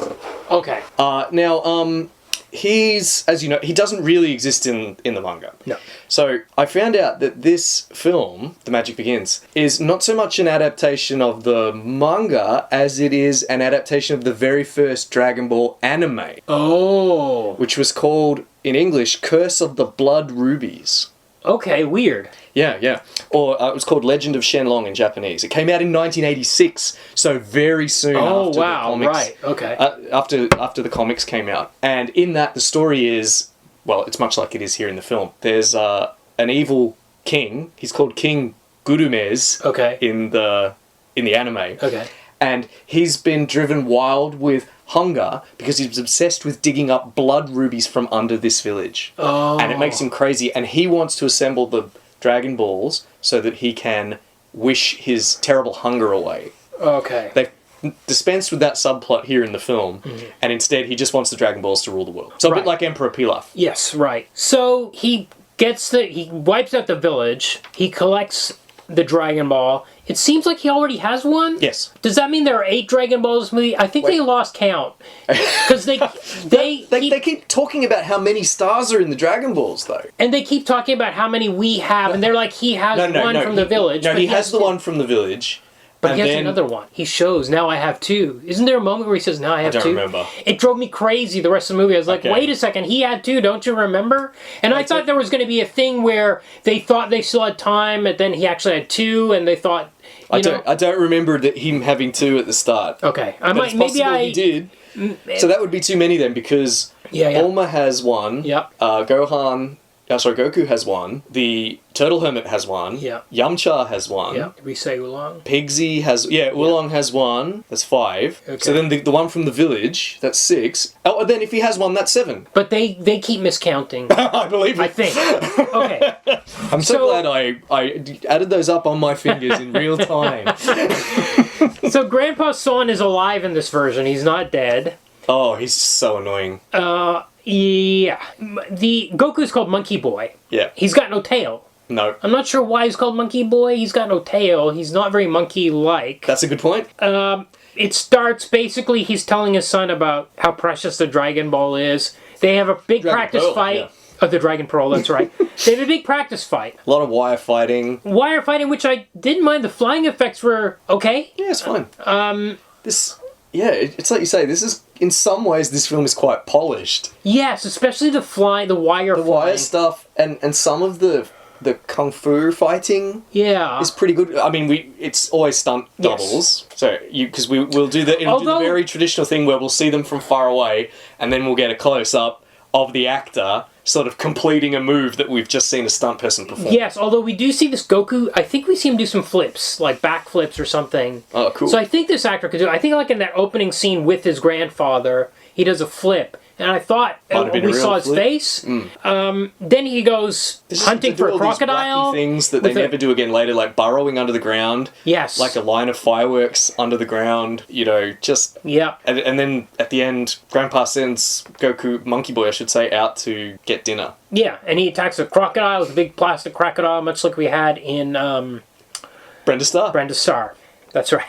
Okay. Now, he's, as you know, he doesn't really exist in the manga. No. So I found out that this film, The Magic Begins, is not so much an adaptation of the manga as it is an adaptation of the very first Dragon Ball anime. Oh. Which was called, in English, Curse of the Blood Rubies. Okay, weird. Yeah. Or it was called Legend of Shenlong in Japanese. It came out in 1986, so very soon after the comics. Right, okay. After the comics came out. And in that, the story is, well, it's much like it is here in the film. There's an evil king. He's called King Gurumez in the anime. Okay. And he's been driven wild with hunger because he's obsessed with digging up blood rubies from under this village. Oh. And it makes him crazy. And he wants to assemble the Dragon Balls so that he can wish his terrible hunger away. Okay. They've dispensed with that subplot here in the film, and instead he just wants the Dragon Balls to rule the world. So a bit like Emperor Pilaf. Yes, right. So he wipes out the village, he collects the Dragon Ball. It seems like he already has one? Yes. Does that mean there are 8 Dragon Balls in this movie? I think they lost count. Because they keep talking about how many stars are in the Dragon Balls, though. And they keep talking about how many we have, and they're like, he has one from the village. No, he has the one from the village, But And he has then- another one. He shows, now I have two. Isn't there a moment where he says, now I have don't two? remember. It drove me crazy the rest of the movie. I was like, Okay. wait a second, he had two, don't you remember? And I thought there was going to be a thing where they thought they still had time, and then he actually had two, and they thought, I don't remember him having two at the start. Okay. But it's possible he did. So that would be too many then, because Bulma has one. Yep. Goku has one. The Turtle Hermit has one. Yeah. Yamcha has one. Yeah. Did we say Oolong? Pigsy has... Yeah, Oolong has one. That's 5. Okay. So then the one from the village, that's 6. Oh, and then if he has one, that's 7. But they keep miscounting. I believe it. I think. Okay. I'm so glad I added those up on my fingers in real time. So Grandpa Son is alive in this version. He's not dead. Oh, he's so annoying. Yeah. The Goku's called Monkey Boy. Yeah. He's got no tail. No. I'm not sure why he's called Monkey Boy. He's got no tail. He's not very monkey-like. That's a good point. It starts, basically, he's telling his son about how precious the Dragon Ball is. They have a big practice fight. Yeah. Oh, the Dragon Pearl, that's right. They have a big practice fight. A lot of wire fighting. Wire fighting, which I didn't mind. The flying effects were okay. Yeah, it's fine. It's like you say, this is, in some ways, this film is quite polished. Yes, especially the wire The wire stuff, and some of the kung fu fighting is pretty good. I mean, it's always stunt doubles. So, because we'll do do the very traditional thing where we'll see them from far away, and then we'll get a close-up of the actor sort of completing a move that we've just seen a stunt person perform. Yes, although we do see this Goku, I think we see him do some flips, like back flips or something. Oh, cool. So I think this actor could do it. I think like in that opening scene with his grandfather, he does a flip. And I thought, when we saw his face, then he goes hunting for a crocodile. These wacky things that they never do again later, like burrowing under the ground. Yes. Like a line of fireworks under the ground, just... Yeah. And then at the end, Grandpa sends Goku, Monkey Boy I should say, out to get dinner. Yeah, and he attacks a crocodile, it's a big plastic crocodile, much like we had in... Brenda Starr. Brenda Starr. That's right.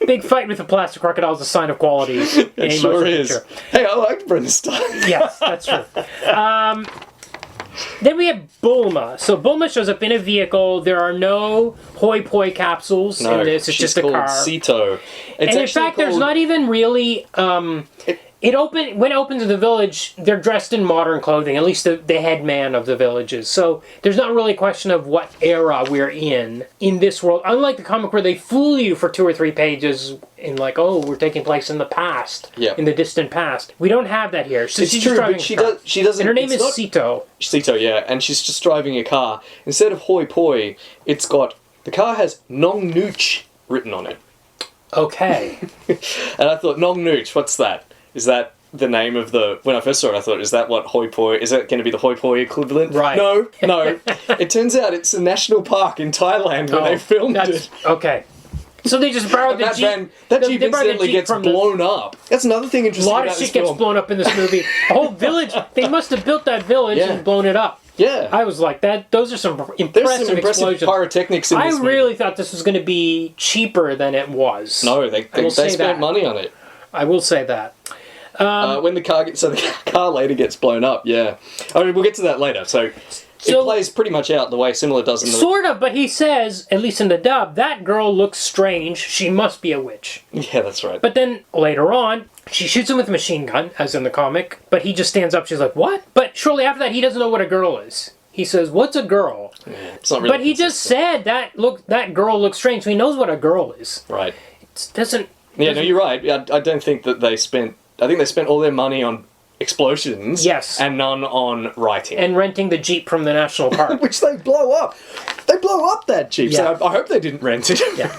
Big fight with a plastic crocodile is a sign of quality. It sure is. Picture. Hey, I liked Brenda Starr. Yes, that's true. Then we have Bulma. So Bulma shows up in a vehicle. There are no hoi poi capsules in this. It's just a car. Sito. And in fact, there's not even really... when it opens in the village, they're dressed in modern clothing, at least the head man of the villages. So there's not really a question of what era we're in this world. Unlike the comic where they fool you for 2 or 3 pages in like, oh, we're taking place in the past, in the distant past. We don't have that here. So it's true, but she doesn't... And her name is Sito. Sito, yeah, and she's just driving a car. Instead of hoi poi, the car has Nong Nooch written on it. Okay. And I thought, Nong Nooch, what's that? Is that the name of when I first saw it, I thought, is that what hoi poi, is that going to be the hoi poi equivalent? Right. No. It turns out it's a national park in Thailand where they filmed it. Okay. So they just borrowed the Jeep. That Jeep incidentally gets blown up. That's another thing interesting about this film. A lot of shit gets blown up in this movie. The whole village, they must have built that village and blown it up. Yeah. I was like, those are some impressive explosions. Pyrotechnics in this movie. I really thought this was going to be cheaper than it was. No, they spent money on it. I will say that. When the car later gets blown up, I mean, we'll get to that later. So it plays pretty much out the way Similar does in the... Sort of, but he says, at least in the dub, that girl looks strange. She must be a witch. Yeah, that's right. But then, later on, she shoots him with a machine gun, as in the comic, but he just stands up. She's like, what? But shortly after that, he doesn't know what a girl is. He says, what's a girl? Yeah, it's not really but he just said, that girl looks strange, so he knows what a girl is. Right. It doesn't... Yeah, no, you're right. I don't think that they spent... I think they spent all their money on explosions. Yes. And none on writing. And renting the Jeep from the National Park. Which they blow up. They blow up that Jeep. Yeah. So I hope they didn't rent it. Yeah.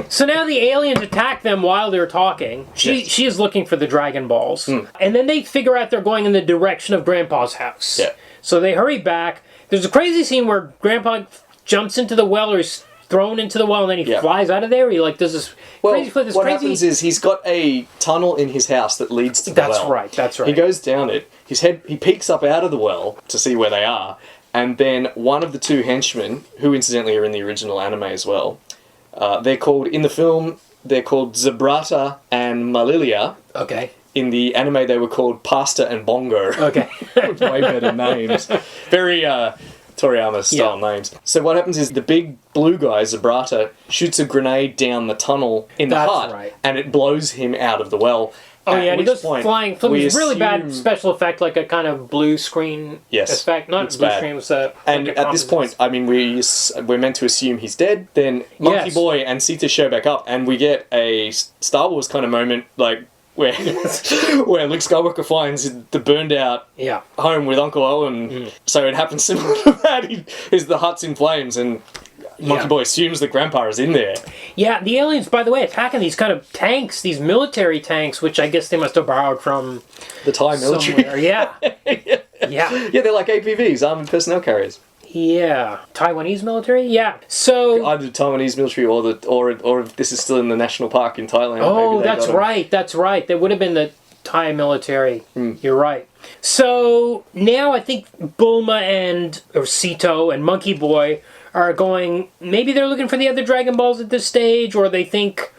So now the aliens attack them while they're talking. She is looking for the Dragon Balls. And then they figure out they're going in the direction of Grandpa's house. Yeah. So they hurry back. There's a crazy scene where Grandpa jumps into the well, or he's thrown into the well, and then he flies out of there. He does this crazy flip. What happens is he's got a tunnel in his house that leads to the well. That's right. He goes down it. He peeks up out of the well to see where they are, and then one of the 2 henchmen, who incidentally are in the original anime as well, they're called Zebrata and Malilia. Okay. In the anime, they were called Pasta and Bongo. Okay. Way better names. Very Toriyama style names. So what happens is the big blue guy, Zabrata, shoots a grenade down the tunnel in the hut, and it blows him out of the well. Oh yeah, and he goes flying. It was really bad special effect, like a kind of blue screen effect. Not blue bad. screen, was and like at this point, I mean, we're meant to assume he's dead. Then Monkey Boy and Sita show back up, and we get a Star Wars kind of moment, like where where Luke Skywalker finds the burned out home with Uncle Owen. So it happens similar to that. The hut's in flames, and Monkey Boy assumes that Grandpa is in there. Yeah, the aliens, by the way, attacking these kind of tanks, these military tanks, which I guess they must have borrowed from the Thai military. Yeah, they're like APVs, armored personnel carriers. Yeah, Taiwanese military. Yeah, so either the Taiwanese military or if this is still in the national park in Thailand. Oh, that's right. That's right. They would have been the Thai military. You're right. So now I think Bulma or Sito and Monkey Boy are going, maybe they're looking for the other Dragon Balls at this stage, or they think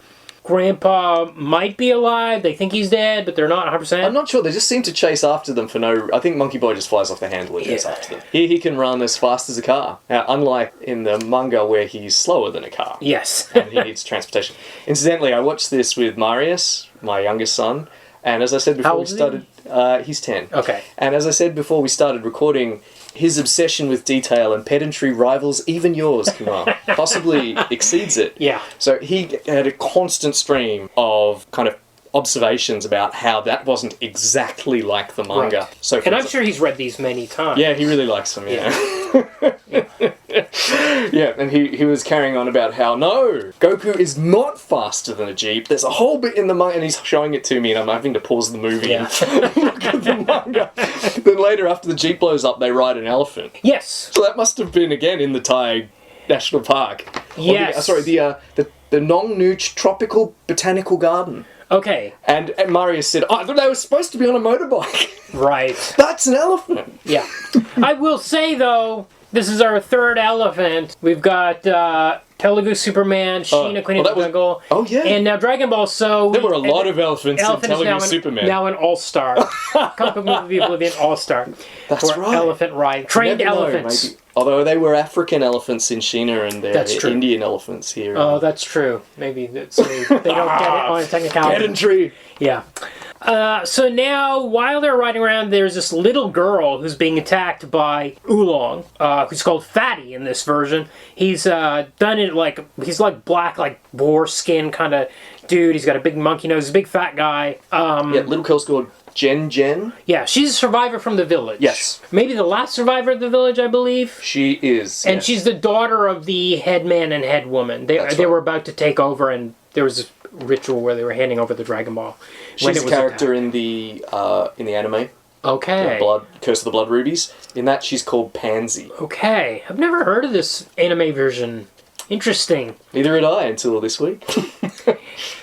Grandpa might be alive, they think he's dead, but they're not 100%. I'm not sure, they just seem to chase after them for I think Monkey Boy just flies off the handle and goes after them. Here he can run as fast as a car, unlike in the manga where he's slower than a car. Yes. And he needs transportation. Incidentally, I watched this with Marius, my youngest son, and as I said before we started... he's 10. Okay. And as I said before we started recording, his obsession with detail and pedantry rivals even yours, Kumar. Possibly exceeds it. Yeah. So he had a constant stream of kind of observations about how that wasn't exactly like the manga. Right. So and I'm sure he's read these many times. Yeah, he really likes them, yeah, and he was carrying on about how, no, Goku is not faster than a Jeep. There's a whole bit in the manga, and he's showing it to me, and I'm having to pause the movie and look at the manga. Then later, after the Jeep blows up, they ride an elephant. Yes. So that must have been, again, in the Thai National Park. Yes. The Nong Nooch Tropical Botanical Garden. Okay. And Marius said, I thought they were supposed to be on a motorbike. Right. That's an elephant. Yeah. I will say, though, this is our third elephant. We've got Telugu Superman, Sheena, Queen of the Jungle. Oh, yeah. And now Dragon Ball. So there were a lot of elephants in Telugu Superman. Now an all-star. Comic book movie Oblivion all-star. That's right. Elephant ride. Trained elephants. Maybe. Although they were African elephants in Sheena and they're Indian elephants here. Oh, that's true. Maybe they don't get it on a technicality. Pedantry. Yeah. So now, while they're riding around, there's this little girl who's being attacked by Oolong, who's called Fatty in this version. He's done it he's like black, like boar skin kind of dude. He's got a big monkey nose, a big fat guy. Little girl's called Jen. Yeah, she's a survivor from the village. Yes. Maybe the last survivor of the village, I believe. She is. And she's the daughter of the headman and headwoman. They were about to take over, and there was this ritual where they were handing over the Dragon Ball. She's a character in the anime. Okay. Curse of the Blood Rubies. In that, she's called Pansy. Okay. I've never heard of this anime version. Interesting. Neither had I until this week.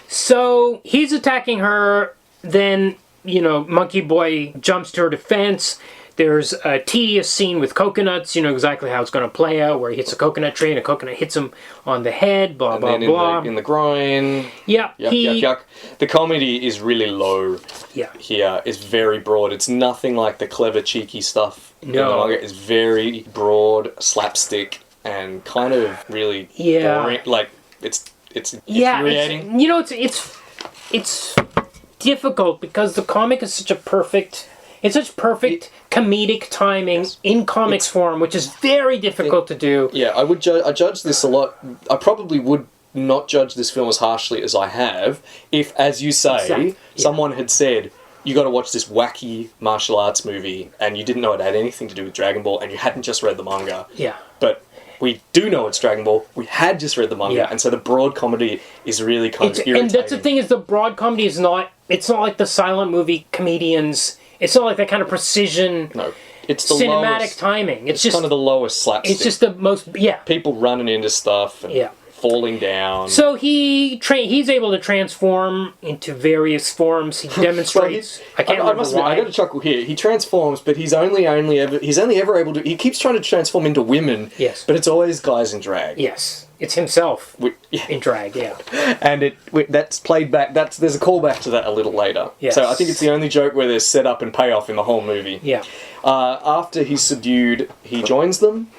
So, he's attacking her, then, Monkey Boy jumps to her defense. There's a tedious scene with coconuts. You know exactly how it's going to play out, where he hits a coconut tree and a coconut hits him on the head, blah, and blah, then blah. In the groin. Yeah. Yuck. The comedy is really low here. It's very broad. It's nothing like the clever, cheeky stuff. No. It's very broad, slapstick, and kind of really boring. Like, it's infuriating. It's difficult because the comic is such perfect comedic timing in comics form, which is very difficult to do. Yeah, I judge this a lot. I probably would not judge this film as harshly as I have if, as you say, someone had said, you got to watch this wacky martial arts movie, and you didn't know it had anything to do with Dragon Ball, and you hadn't just read the manga. Yeah. But we do know it's Dragon Ball. We had just read the manga, and so the broad comedy is really kind of irritating. And that's the thing, is the broad comedy is not... It's not like the silent movie comedians... It's not like that kind of precision... No. It's the cinematic lowest, timing. It's just kind of the lowest slapstick. It's just the most... Yeah. People running into stuff. And falling down. So he's able to transform into various forms. He demonstrates. I can't remember must admit, why. I got to chuckle here. He transforms, but he's only ever able to. He keeps trying to transform into women. Yes. But it's always guys in drag. Yes, it's himself Yeah. in drag. Yeah. And that's played back. There's a callback to that a little later. Yes. So I think it's the only joke where there's setup and payoff in the whole movie. Yeah. After he's subdued, he joins them.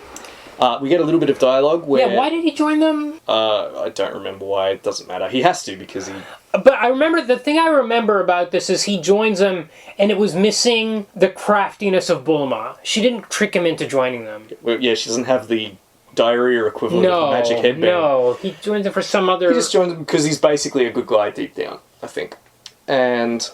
We get a little bit of dialogue where... Yeah, why did he join them? I don't remember why. It doesn't matter. He has to because he... But I remember, the thing I remember about this is he joins them and it was missing the craftiness of Bulma. She didn't trick him into joining them. Well, yeah, she doesn't have the diarrhea equivalent of a magic headband. No, he joins them for some other... He just joins them because he's basically a good guy deep down, I think. And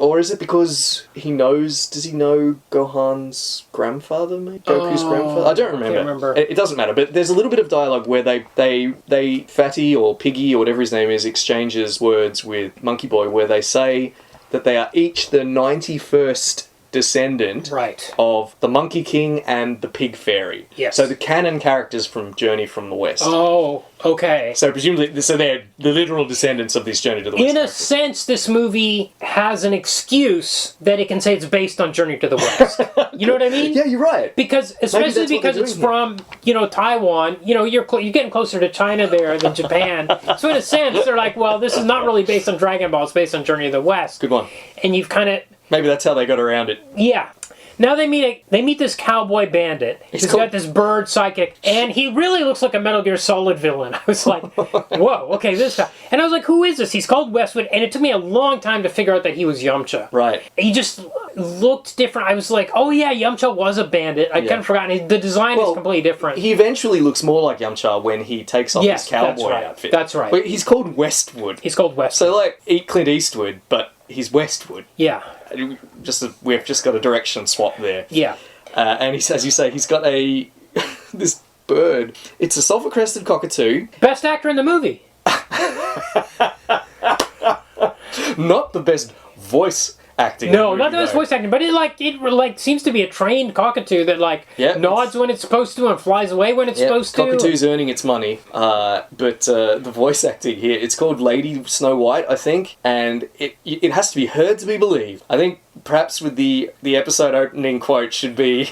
or is it because he knows, does he know Gohan's grandfather, maybe? Goku's grandfather? I don't remember. Can't remember. It doesn't matter, but there's a little bit of dialogue where they Fatty or Piggy or whatever his name is exchanges words with Monkey Boy where they say that they are each the 91st descendant of the Monkey King and the Pig Fairy. Yes. So the canon characters from Journey from the West. Oh, okay. So presumably, they're the literal descendants of this Journey to the West. In a sense, this movie has an excuse that it can say it's based on Journey to the West. You know what I mean? Yeah, you're right. Because, especially because it's from, Taiwan, you're getting closer to China there than Japan. So in a sense, they're like, well, this is not really based on Dragon Ball, it's based on Journey to the West. Good one. And you've kind of... Maybe that's how they got around it. Yeah. Now they meet this cowboy bandit. He's got this bird psychic, and he really looks like a Metal Gear Solid villain. I was like, whoa, okay, this guy. And I was like, who is this? He's called Westwood, and it took me a long time to figure out that he was Yamcha. Right. He just looked different. I was like, oh yeah, Yamcha was a bandit. I'd kind of forgotten. The design is completely different. He eventually looks more like Yamcha when he takes off his cowboy outfit. That's right. But he's called Westwood. He's called Westwood. So like, eat Clint Eastwood, but he's Westwood. Yeah. We've just got a direction swap there. Yeah. And as you say, he's got this bird. It's a sulfur-crested cockatoo. Best actor in the movie. Not the best voice acting. No, not the best voice acting, but it seems to be a trained cockatoo that nods when it's supposed to and flies away when it's supposed to. Cockatoo's earning its money, but the voice acting here, it's called Lady Snow White, I think, and it has to be heard to be believed. I think perhaps with the episode opening quote should be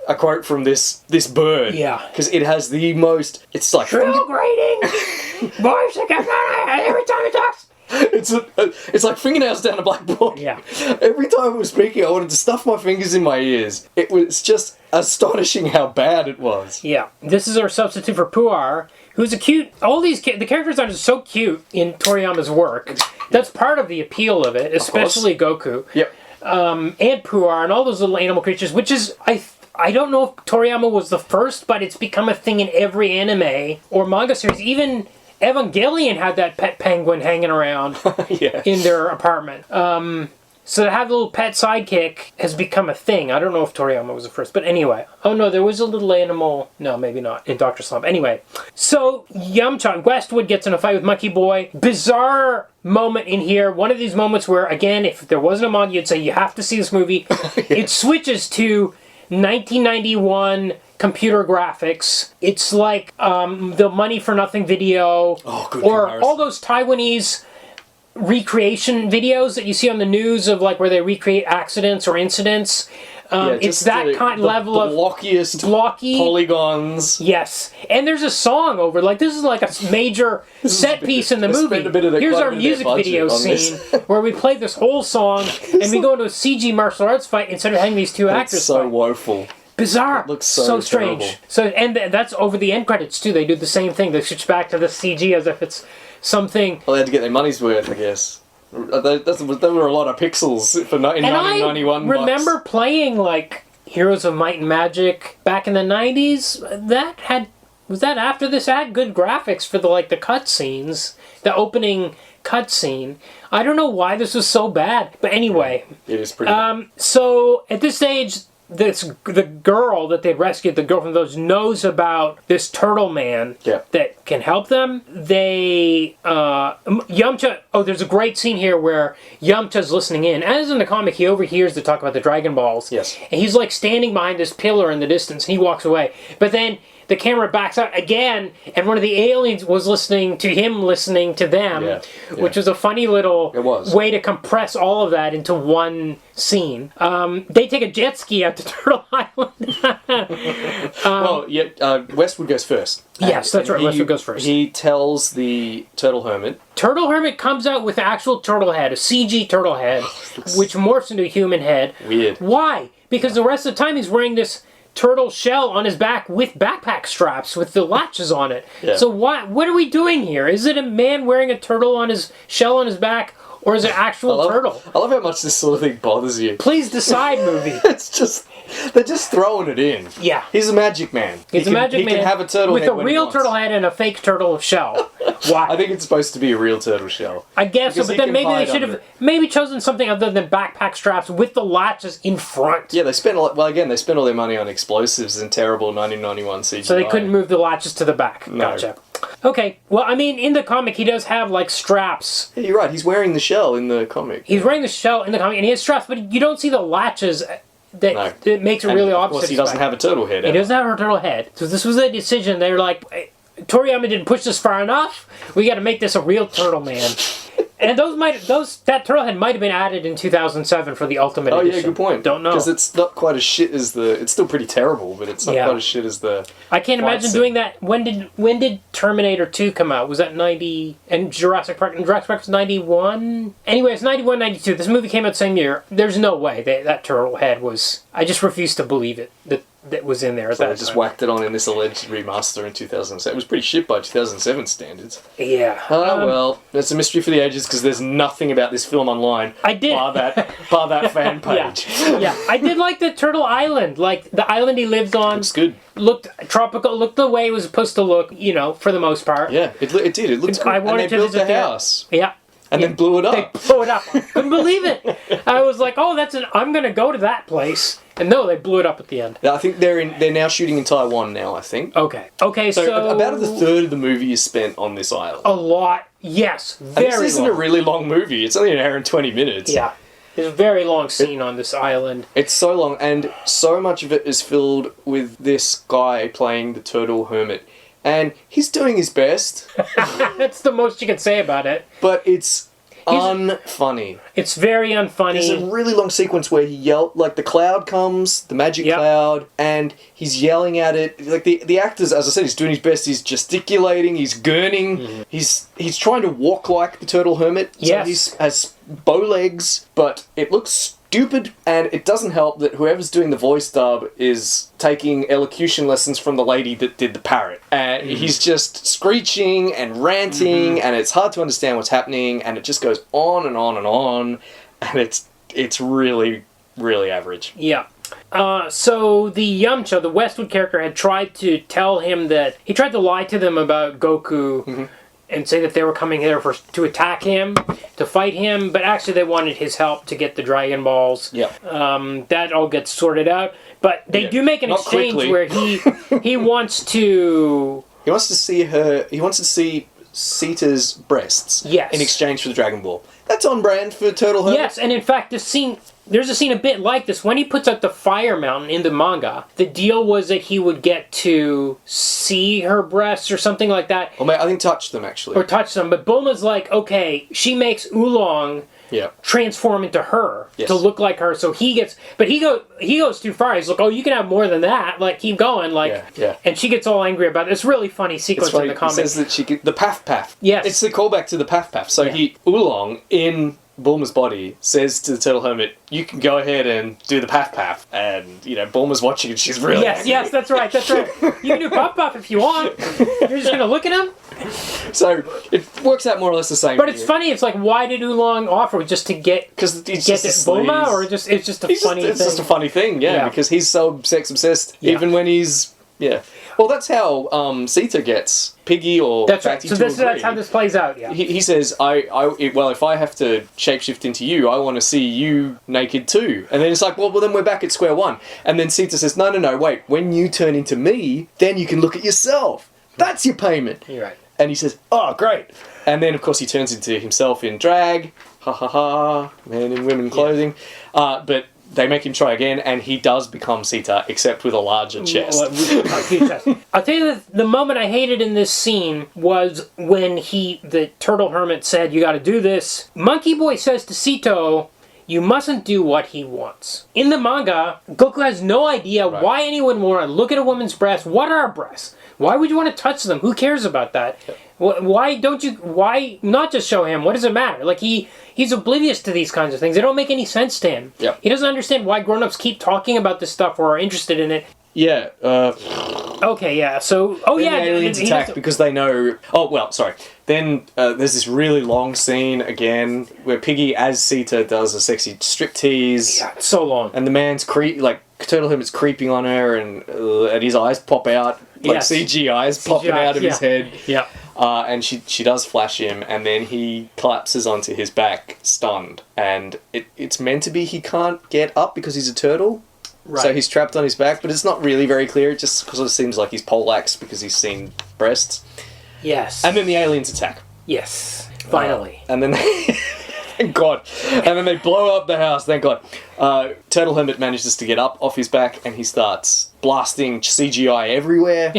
a quote from this bird. Yeah. Because it has the most. It's like shrill grating voice every time it talks. It's like fingernails down a blackboard. Yeah. Every time it was speaking, I wanted to stuff my fingers in my ears. It was just astonishing how bad it was. Yeah. This is our substitute for Puar, who's a cute... the characters are just so cute in Toriyama's work. That's part of the appeal of it, especially Goku. Yep. And Puar and all those little animal creatures, which is... I don't know if Toriyama was the first, but it's become a thing in every anime or manga series. Even... Evangelion had that pet penguin hanging around in their apartment. So to have a little pet sidekick has become a thing. I don't know if Toriyama was the first, but anyway. Oh no, there was a little animal. No, maybe not, in Dr. Slump. Anyway, so Yamcha, Westwood gets in a fight with Monkey Boy. Bizarre moment in here. One of these moments where, again, if there wasn't a manga, you'd say you have to see this movie. It switches to 1991... computer graphics. It's like the Money for Nothing video, or all those Taiwanese recreation videos that you see on the news of where they recreate accidents or incidents. It's that kind of level of blocky polygons. Yes, and there's a song over. This is like a major set piece in the movie. Here's our music video scene where we play this whole song and we go into a CG martial arts fight instead of having these two actors. So woeful. Bizarre. It looks so strange. terrible. So that's over the end credits too. They do the same thing. They switch back to the CG as if it's something. Well, they had to get their money's worth, I guess. There were a lot of pixels in 1991. I remember playing Heroes of Might and Magic back in the 90s. Was that after this? It had good graphics for the cutscenes, the opening cutscene. I don't know why this was so bad, but anyway. It is pretty bad. So at this stage, the girl that they rescued, the girl from those, knows about this turtle man that can help them. Yamcha, there's a great scene here where Yamcha's listening in. As in the comic, he overhears the talk about the Dragon Balls. Yes. And he's standing behind this pillar in the distance, and he walks away. But then the camera backs out again, and one of the aliens was listening to him listening to them, which was a funny little way to compress all of that into one scene. They take a jet ski out to Turtle Island. Westwood goes first. Yes, that's right. Westwood goes first. He tells the Turtle Hermit. Turtle Hermit comes out with an actual turtle head, a CG turtle head, which morphs into a human head. Weird. Why? Because the rest of the time he's wearing this turtle shell on his back with backpack straps with the latches on it. Yeah. So what are we doing here? Is it a man wearing a turtle on his shell on his back, or is it actual turtle? I love how much this sort of thing bothers you. Please decide, movie. It's just... They're just throwing it in. Yeah. He's a magic man. He's a magic man. He can have a turtle with head a real turtle head and a fake turtle shell. Why? I think it's supposed to be a real turtle shell. I guess so, but then maybe they should have chosen something other than backpack straps with the latches in front. Yeah, they spent all their money on explosives and terrible 1991 CGI. So they couldn't move the latches to the back. No. Gotcha. Okay, well, I mean, in the comic, he does have, like, straps. Yeah, you're right. He's wearing the shell in the comic. He's wearing the shell in the comic, and he has straps, but you don't see the latches. It makes it really obvious. Of course, he doesn't have a turtle head. He doesn't have a turtle head. So this was a decision. They were like, Toriyama didn't push this far enough. We got to make this a real turtle man. And that turtle head might have been added in 2007 for the Ultimate Edition. Oh yeah, good point. Don't know. Because it's not quite as shit as the... It's still pretty terrible, but it's not quite as shit as the... I can't imagine doing that. When did Terminator 2 come out? Was that 90... And Jurassic Park was 91? Anyway, it's 91, 92. This movie came out the same year. There's no way that turtle head was... I just refuse to believe it. That was in there at that time. They just whacked it on in this alleged remaster in 2007. It was pretty shit by 2007 standards. Yeah. Well, it's a mystery for the ages because there's nothing about this film online. I did. Bar that fan page. Yeah. I did like the Turtle Island. Like, the island he lives on. Looks good. Looked tropical. Looked the way it was supposed to look, for the most part. Yeah, it did. It looked cool. I wanted and they built the house. Yeah. And then blew it up. They blew it up. Couldn't believe it. I was like, oh, I'm going to go to that place. And no, they blew it up at the end. I think they're now shooting in Taiwan now, I think. Okay, so... about a third of the movie is spent on this island. A lot. Yes, very long. This isn't a really long movie. It's only an hour and 20 minutes. Yeah. There's a very long scene on this island. It's so long, and so much of it is filled with this guy playing the Turtle Hermit. And he's doing his best. That's the most you can say about it. But it's unfunny. It's very unfunny. There's a really long sequence where he yelled, like the cloud comes, the magic cloud, and he's yelling at it. Like the actors, as I said, he's doing his best. He's gesticulating, he's gurning, he's trying to walk like the Turtle Hermit. Yes. So he has bow legs, but it looks stupid, and it doesn't help that whoever's doing the voice dub is taking elocution lessons from the lady that did the parrot. And he's just screeching and ranting, and it's hard to understand what's happening, and it just goes on and on and on, and it's really, really average. Yeah. So the Yamcha, the Westwood character, had tried to tell him that... He tried to lie to them about Goku... and say that they were coming here to attack him, to fight him, but actually they wanted his help to get the Dragon Balls. Yeah. That all gets sorted out. But they do make an exchange where he wants to... He wants to see Sita's breasts. Yes. In exchange for the Dragon Ball. That's on brand for Turtle Hermit. Yes, and in fact, there's a scene a bit like this. When he puts out the Fire Mountain in the manga, the deal was that he would get to see her breasts or something like that. Or I think touch them, actually. Or touch them. But Bulma's like, okay, she makes Oolong transform into her to look like her. So he gets... But he goes too far. He's like, oh, you can have more than that. Like, keep going. Like, And she gets all angry about it. It's a really funny sequence in the comic. He says that she could... The Paf. Yes. It's the callback to the Paf. So Oolong, in Bulma's body, says to the Turtle Hermit, you can go ahead and do the Paf. And, Bulma's watching and she's really angry. Yes, that's right. You can do Puff if you want. You're just going to look at him? So, it works out more or less the same. But it's funny, it's like, why did Oolong offer? Just to get this Bulma? Or it's just a funny thing? It's just a funny thing, because he's so sex obsessed, even when he's... Yeah. Well, that's how Sita gets Piggy or Fatty to agree. That's how this plays out, yeah. He says, if I have to shapeshift into you, I want to see you naked too. And then it's like, well, then we're back at square one. And then Sita says, no, wait. When you turn into me, then you can look at yourself. That's your payment. You're right. And he says, oh, great. And then, of course, he turns into himself in drag. Ha, ha, ha. Man in women clothing. But they make him try again, and he does become Sita, except with a larger chest. I'll tell you the moment I hated in this scene was when the Turtle Hermit said, "You gotta do this." Monkey Boy says to Sito, "You mustn't do what he wants." In the manga, Goku has no idea why anyone would want to look at a woman's breasts. What are breasts? Why would you want to touch them? Who cares about that? Why not just show him? What does it matter? Like, he's oblivious to these kinds of things. They don't make any sense to him. Yep. He doesn't understand why grown-ups keep talking about this stuff or are interested in it. Yeah. Okay, yeah. So, the aliens attack because they know... Oh, well, sorry. Then there's this really long scene again where Piggy, as Sita, does a sexy striptease. Yeah, it's so long. And the man's Turtle Hermit's creeping on her, and his eyes pop out. Like CG eyes popping out of his head. Yeah. And she does flash him, and then he collapses onto his back, stunned. And it's meant to be he can't get up because he's a turtle. Right. So he's trapped on his back, but it's not really very clear. It just sort of seems like he's poleaxed because he's seen breasts. Yes. And then the aliens attack. Yes. Finally. And then thank God. And then they blow up the house, thank God. Turtle Hermit manages to get up off his back, and he starts blasting CGI everywhere.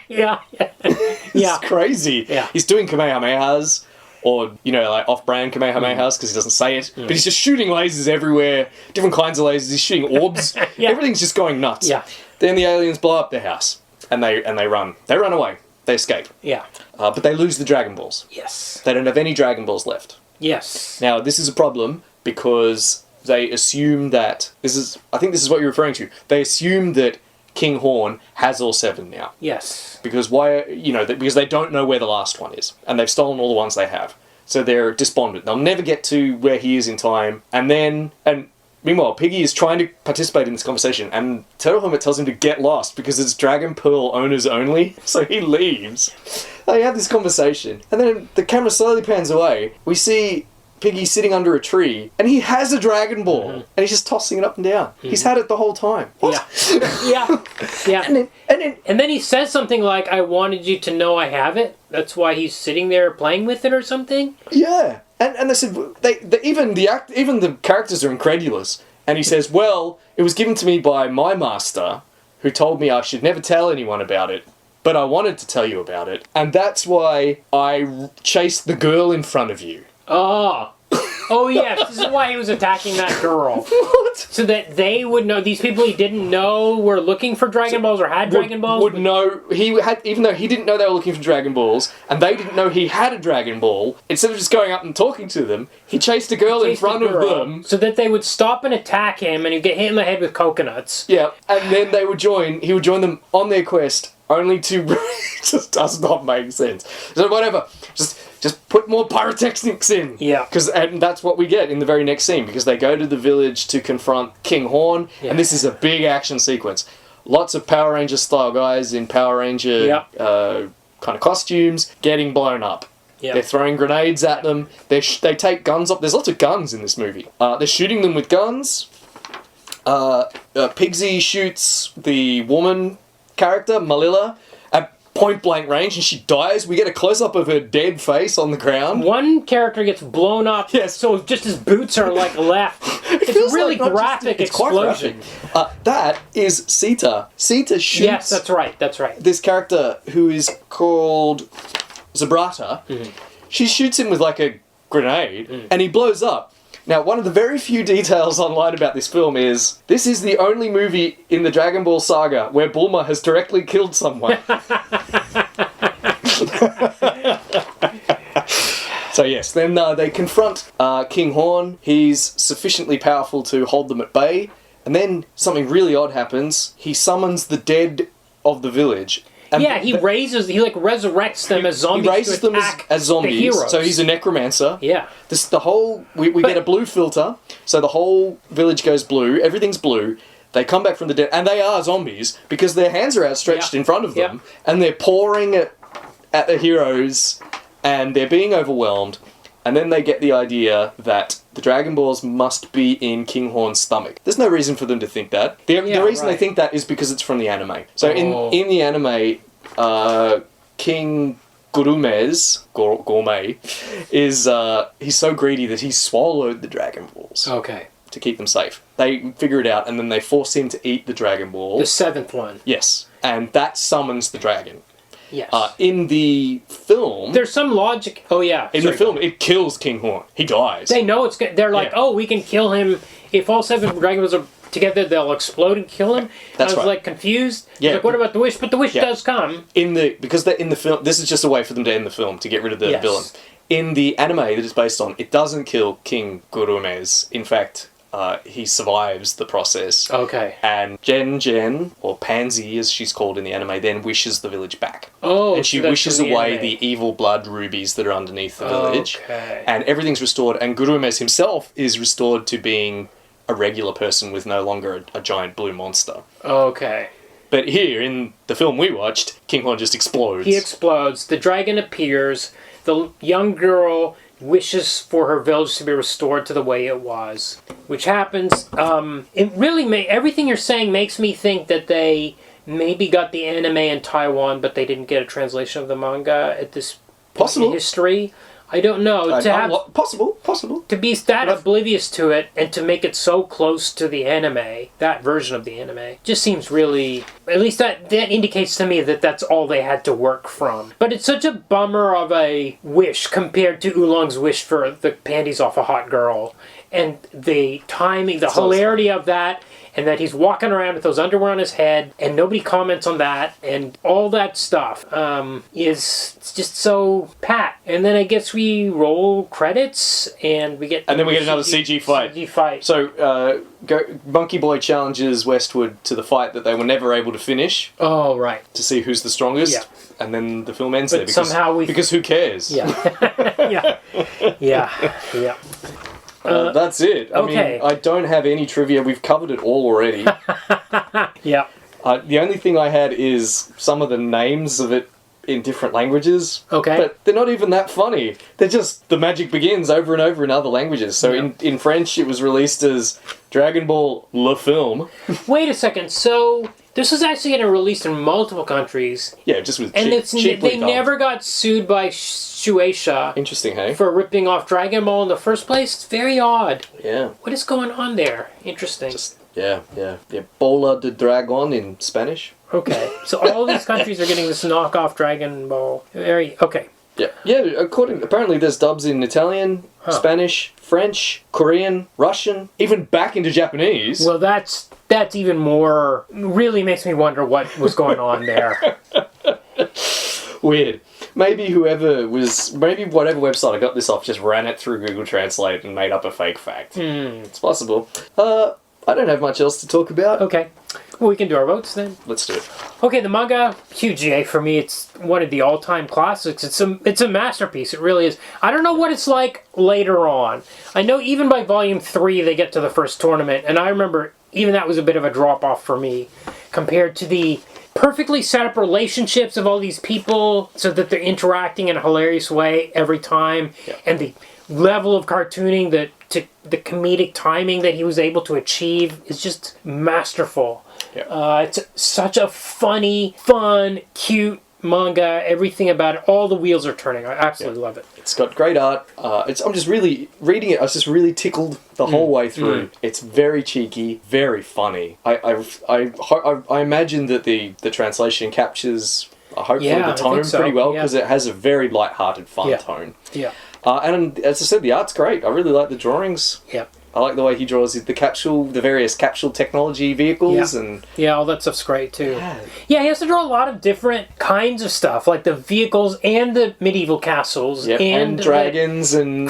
Yeah. It's crazy. Yeah. He's doing Kamehamehas, or, like off-brand Kamehamehas, because he doesn't say it. But he's just shooting lasers everywhere, different kinds of lasers. He's shooting orbs. Everything's just going nuts. Yeah. Then the aliens blow up their house, and they run. They run away. They escape. Yeah. But they lose the Dragon Balls. Yes. They don't have any Dragon Balls left. Yes. Now, this is a problem because they assume that... I think this is what you're referring to. They assume that King Horn has all 7 now. Yes. Because because they don't know where the last one is. And they've stolen all the ones they have. So they're despondent. They'll never get to where he is in time. And meanwhile, Piggy is trying to participate in this conversation, and Turtle Hermit tells him to get lost because it's Dragon Pearl owners only. So he leaves. They have this conversation, and then the camera slowly pans away. We see Piggy sitting under a tree, and he has a Dragon Ball, and he's just tossing it up and down. He's had it the whole time. What? Yeah. And then he says something like, "I wanted you to know I have it." That's why he's sitting there playing with it or something. Yeah. And they said even the characters are incredulous. And he says, "Well, it was given to me by my master, who told me I should never tell anyone about it, but I wanted to tell you about it, and that's why I chased the girl in front of you." Oh yes, this is why he was attacking that girl. What? So that they would know, these people he didn't know were looking for Dragon Balls or had Dragon Balls? Would know, even though he didn't know they were looking for Dragon Balls, and they didn't know he had a Dragon Ball, instead of just going up and talking to them, he chased a girl in front of them. So that they would stop and attack him, and he'd get hit in the head with coconuts. Yeah, and then he would join them on their quest, only to... It just does not make sense. So whatever, just put more pyrotechnics in. Yeah. And that's what we get in the very next scene, because they go to the village to confront King Horn, and this is a big action sequence. Lots of Power Ranger style guys in Power Ranger kind of costumes getting blown up. Yep. They're throwing grenades at them. They take guns up. There's lots of guns in this movie. They're shooting them with guns. Pigsy shoots the woman character, Malilla, at point blank range, and she dies. We get a close up of her dead face on the ground. One character gets blown up, so just his boots are left. It's really like graphic explosion. That is Sita. Sita shoots. Yes, that's right. This character who is called Zabrata. Mm-hmm. She shoots him with a grenade, and he blows up. Now, one of the very few details online about this film is, this is the only movie in the Dragon Ball saga where Bulma has directly killed someone. So yes, then they confront King Horn. He's sufficiently powerful to hold them at bay. And then something really odd happens. He summons the dead of the village. And he resurrects them as zombies. He raises them as zombies. The heroes. So he's a necromancer. Yeah. We get a blue filter, so the whole village goes blue. Everything's blue. They come back from the dead, and they are zombies because their hands are outstretched in front of them, and they're pouring at the heroes, and they're being overwhelmed. And then they get the idea that the Dragon Balls must be in King Horn's stomach. There's no reason for them to think that. The reason they think that is because it's from the anime. So in the anime, King Gourmet is he's so greedy that he swallowed the Dragon Balls. Okay. to keep them safe. They figure it out, and then they force him to eat the Dragon Ball. The 7th one. Yes, and that summons the dragon. Yes. In the film... There's some logic... Oh, yeah. In the film, it kills King Horn. He dies. They know it's good. They're like, oh, we can kill him. If all 7 Dragon Balls are together, they'll explode and kill him. That's I was, right. like, confused. Yeah. Like, what about the wish? But the wish does come. Because they're in the film... This is just a way for them to end the film, to get rid of the villain. In the anime that it's based on, it doesn't kill King Gurumes. In fact... he survives the process. Okay. And Jen, or Pansy as she's called in the anime, then wishes the village back. Oh, and she wishes away the evil blood rubies that are underneath the village. Okay. And everything's restored, and Gurumes himself is restored to being a regular person with no longer a giant blue monster. Okay. But here, in the film we watched, King Horn just explodes. He explodes, the dragon appears, the young girl wishes for her village to be restored to the way it was, which happens. It really everything you're saying makes me think that they maybe got the anime in Taiwan, but they didn't get a translation of the manga at this point in history. I don't know. Possible. To be that oblivious to it and to make it so close to the anime, that version of the anime, just seems really... At least that indicates to me that that's all they had to work from. But it's such a bummer of a wish compared to Oolong's wish for the panties off a hot girl. And the timing, the hilarity of that, and that he's walking around with those underwear on his head, and nobody comments on that, and all that stuff is just so pat. And then I guess we roll credits, and we get... And then we get another CG fight. So, Monkey Boy challenges Westwood to the fight that they were never able to finish. Oh, right. To see who's the strongest. Yeah. And then the film ends but there. Because who cares? Yeah. Yeah. That's it. I mean, I don't have any trivia. We've covered it all already. Yeah. The only thing I had is some of the names of it in different languages. Okay. But they're not even that funny. They're just, the magic begins over and over in other languages. So in French, it was released as Dragon Ball Le Film. Wait a second. So this was actually getting released in multiple countries. Yeah, just with and cheaply they never got sued by Shueisha. Interesting, hey? For ripping off Dragon Ball in the first place. It's very odd. Yeah. What is going on there? Interesting. Yeah. Bola de Dragon in Spanish. Okay. So all these countries are getting this knockoff Dragon Ball. Okay. Yeah, apparently there's dubs in Italian, Spanish, French, Korean, Russian, even back into Japanese. Well, that's even more... Really makes me wonder what was going on there. Weird. Maybe whatever website I got this off just ran it through Google Translate and made up a fake fact. It's possible. I don't have much else to talk about. Okay. Well, we can do our votes then. Let's do it. Okay, the manga, huge A for me. It's one of the all-time classics. It's a masterpiece. It really is. I don't know what it's like later on. I know even by volume 3 they get to the first tournament, and I remember even that was a bit of a drop-off for me compared to the perfectly set up relationships of all these people so that they're interacting in a hilarious way every time, and the level of cartooning, the comedic timing that he was able to achieve is just masterful. It's such a funny, fun, cute manga. Everything about it, all the wheels are turning. I absolutely love it. It's got great art. I'm just really reading it. I was just really tickled the whole way through. It's very cheeky, very funny. I imagine that the translation captures hopefully the tone pretty well because it has a very light-hearted, fun tone. Yeah. And as I said, the art's great. I really like the drawings. Yeah. I like the way he draws the various capsule technology vehicles and... Yeah, all that stuff's great too. Yeah, he has to draw a lot of different kinds of stuff, like the vehicles and the medieval castles. And dragons and...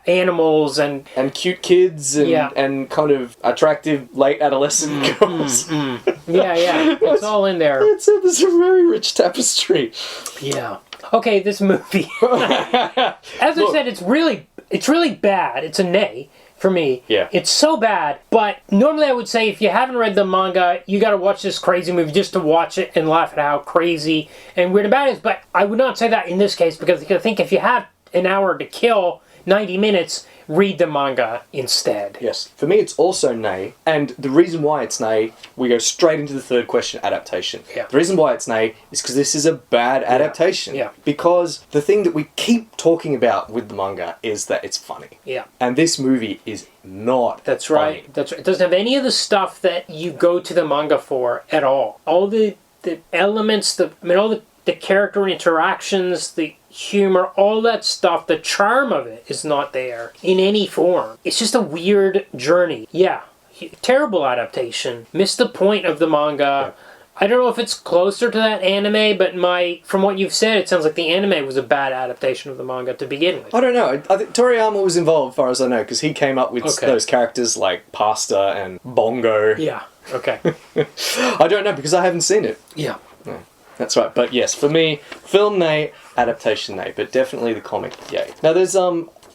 animals and... And cute kids and kind of attractive late adolescent girls. It's all in there. It's a very rich tapestry. Yeah. Okay, this movie. As I said, it's really bad. It's a nay for me. Yeah. It's so bad, but normally I would say if you haven't read the manga, you got to watch this crazy movie just to watch it and laugh at how crazy and weird about it is. But I would not say that in this case because I think if you have an hour to kill 90 minutes, read the manga instead. Yes. For me, it's also nay. And the reason why it's nay, we go straight into the third question, adaptation. Yeah. The reason why it's nay is because this is a bad adaptation. Yeah. Because the thing that we keep talking about with the manga is that it's funny. Yeah. And this movie is not That's funny. right. That's right. It doesn't have any of the stuff that you go to the manga for at all. All the elements, all the character interactions, the humor, all that stuff, the charm of it is not there in any form. It's just a weird journey. Yeah. Terrible adaptation. Missed the point of the manga. Yeah. I don't know if it's closer to that anime, but from what you've said, it sounds like the anime was a bad adaptation of the manga to begin with. I don't know. I think Toriyama was involved, as far as I know, because he came up with those characters like Pasta and Bongo. Yeah. Okay. I don't know, because I haven't seen it. Yeah. No, that's right. But yes, for me, film nay, adaptation nay, but definitely the comic yay. Now there's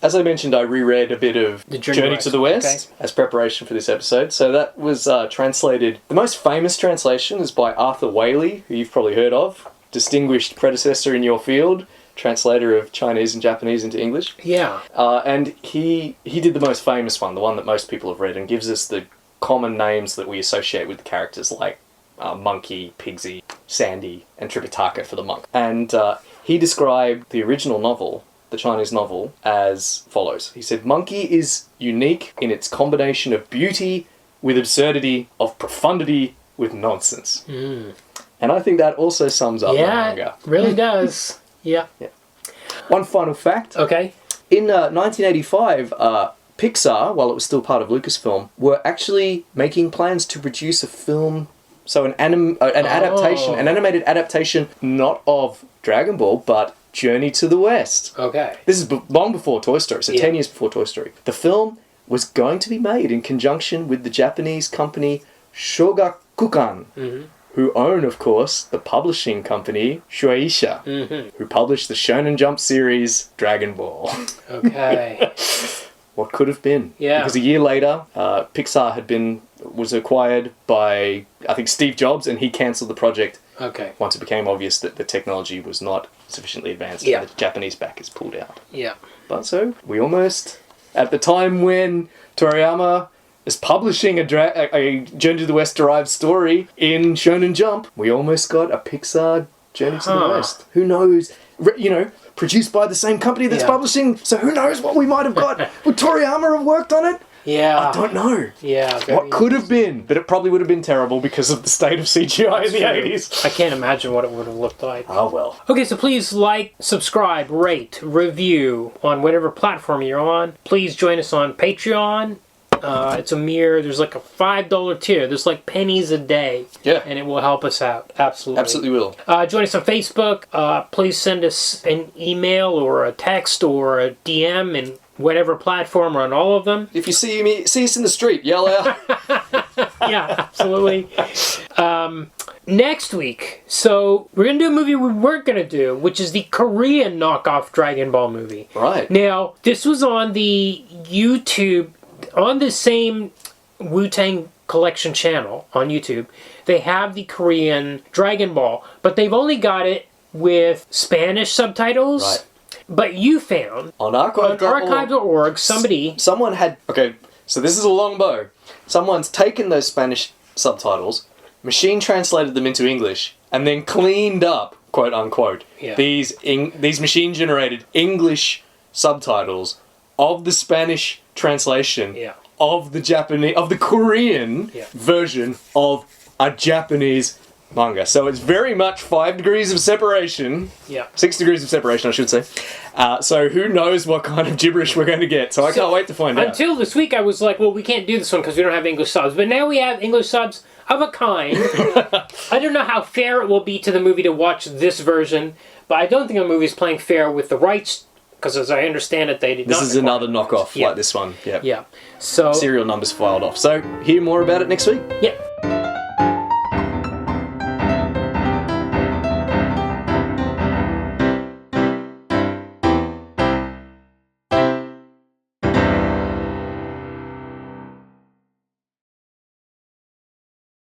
as I mentioned, I reread a bit of The Journey to the West as preparation for this episode. So that was translated. The most famous translation is by Arthur Waley, who you've probably heard of, distinguished predecessor in your field, translator of Chinese and Japanese into English. Yeah. And he did the most famous one, the one that most people have read, and gives us the common names that we associate with the characters, like Monkey, Pigsy, Sandy, and Tripitaka for the monk. And he described the original novel, the Chinese novel, as follows. He said, "Monkey is unique in its combination of beauty with absurdity, of profundity with nonsense." And I think that also sums up the manga. Yeah, really does. Yeah. One final fact. Okay. In 1985, Pixar, while it was still part of Lucasfilm, were actually making plans to produce a film, so an adaptation, an animated adaptation, not of Dragon Ball, but Journey to the West. Okay. This is long before Toy Story, so 10 years before Toy Story. The film was going to be made in conjunction with the Japanese company Shogakukan, who own, of course, the publishing company Shueisha, who published the Shonen Jump series Dragon Ball. Okay. What could have been? Yeah. Because a year later, Pixar was acquired by, I think, Steve Jobs, and he cancelled the project. Okay. Once it became obvious that the technology was not sufficiently advanced, and the Japanese backers pulled out. Yeah. But so, we almost, at the time when Toriyama is publishing a Journey to the West derived story in Shonen Jump, we almost got a Pixar Journey to the West. Who knows? Produced by the same company that's publishing, so who knows what we might have got? Would Toriyama have worked on it? Yeah. I don't know. Yeah. What could have been, but it probably would have been terrible because of the state of CGI in the 80s. I can't imagine what it would have looked like. Oh well. Okay, so please like, subscribe, rate, review on whatever platform you're on. Please join us on Patreon. There's like a $5 tier. There's like pennies a day. Yeah. And it will help us out. Absolutely. Absolutely will. Join us on Facebook. Please send us an email or a text or a DM in whatever platform or on all of them. If you see us in the street, yell out. Yeah, absolutely. Next week, so we're going to do a movie we weren't going to do, which is the Korean knockoff Dragon Ball movie. Right. Now, this was on the YouTube, on the same Wu-Tang Collection channel on YouTube. They have the Korean Dragon Ball, but they've only got it with Spanish subtitles. Right. But you found on archive.org, someone had... Okay, so this is a long bow. Someone's taken those Spanish subtitles, machine translated them into English, and then cleaned up, quote unquote, these machine-generated English subtitles of the Spanish translation of the Korean version of a Japanese manga. So it's very much 5 degrees of separation. Yeah. 6 degrees of separation, I should say. So who knows what kind of gibberish we're going to get. So I can't wait to find out. Until this week, I was like, well, we can't do this one because we don't have English subs. But now we have English subs of a kind. I don't know how fair it will be to the movie to watch this version, but I don't think the movie is playing fair with the rights, because as I understand it, they did not. This is another knockoff like this one. Yeah. Yeah. So serial numbers filed off. So hear more about it next week. Yeah.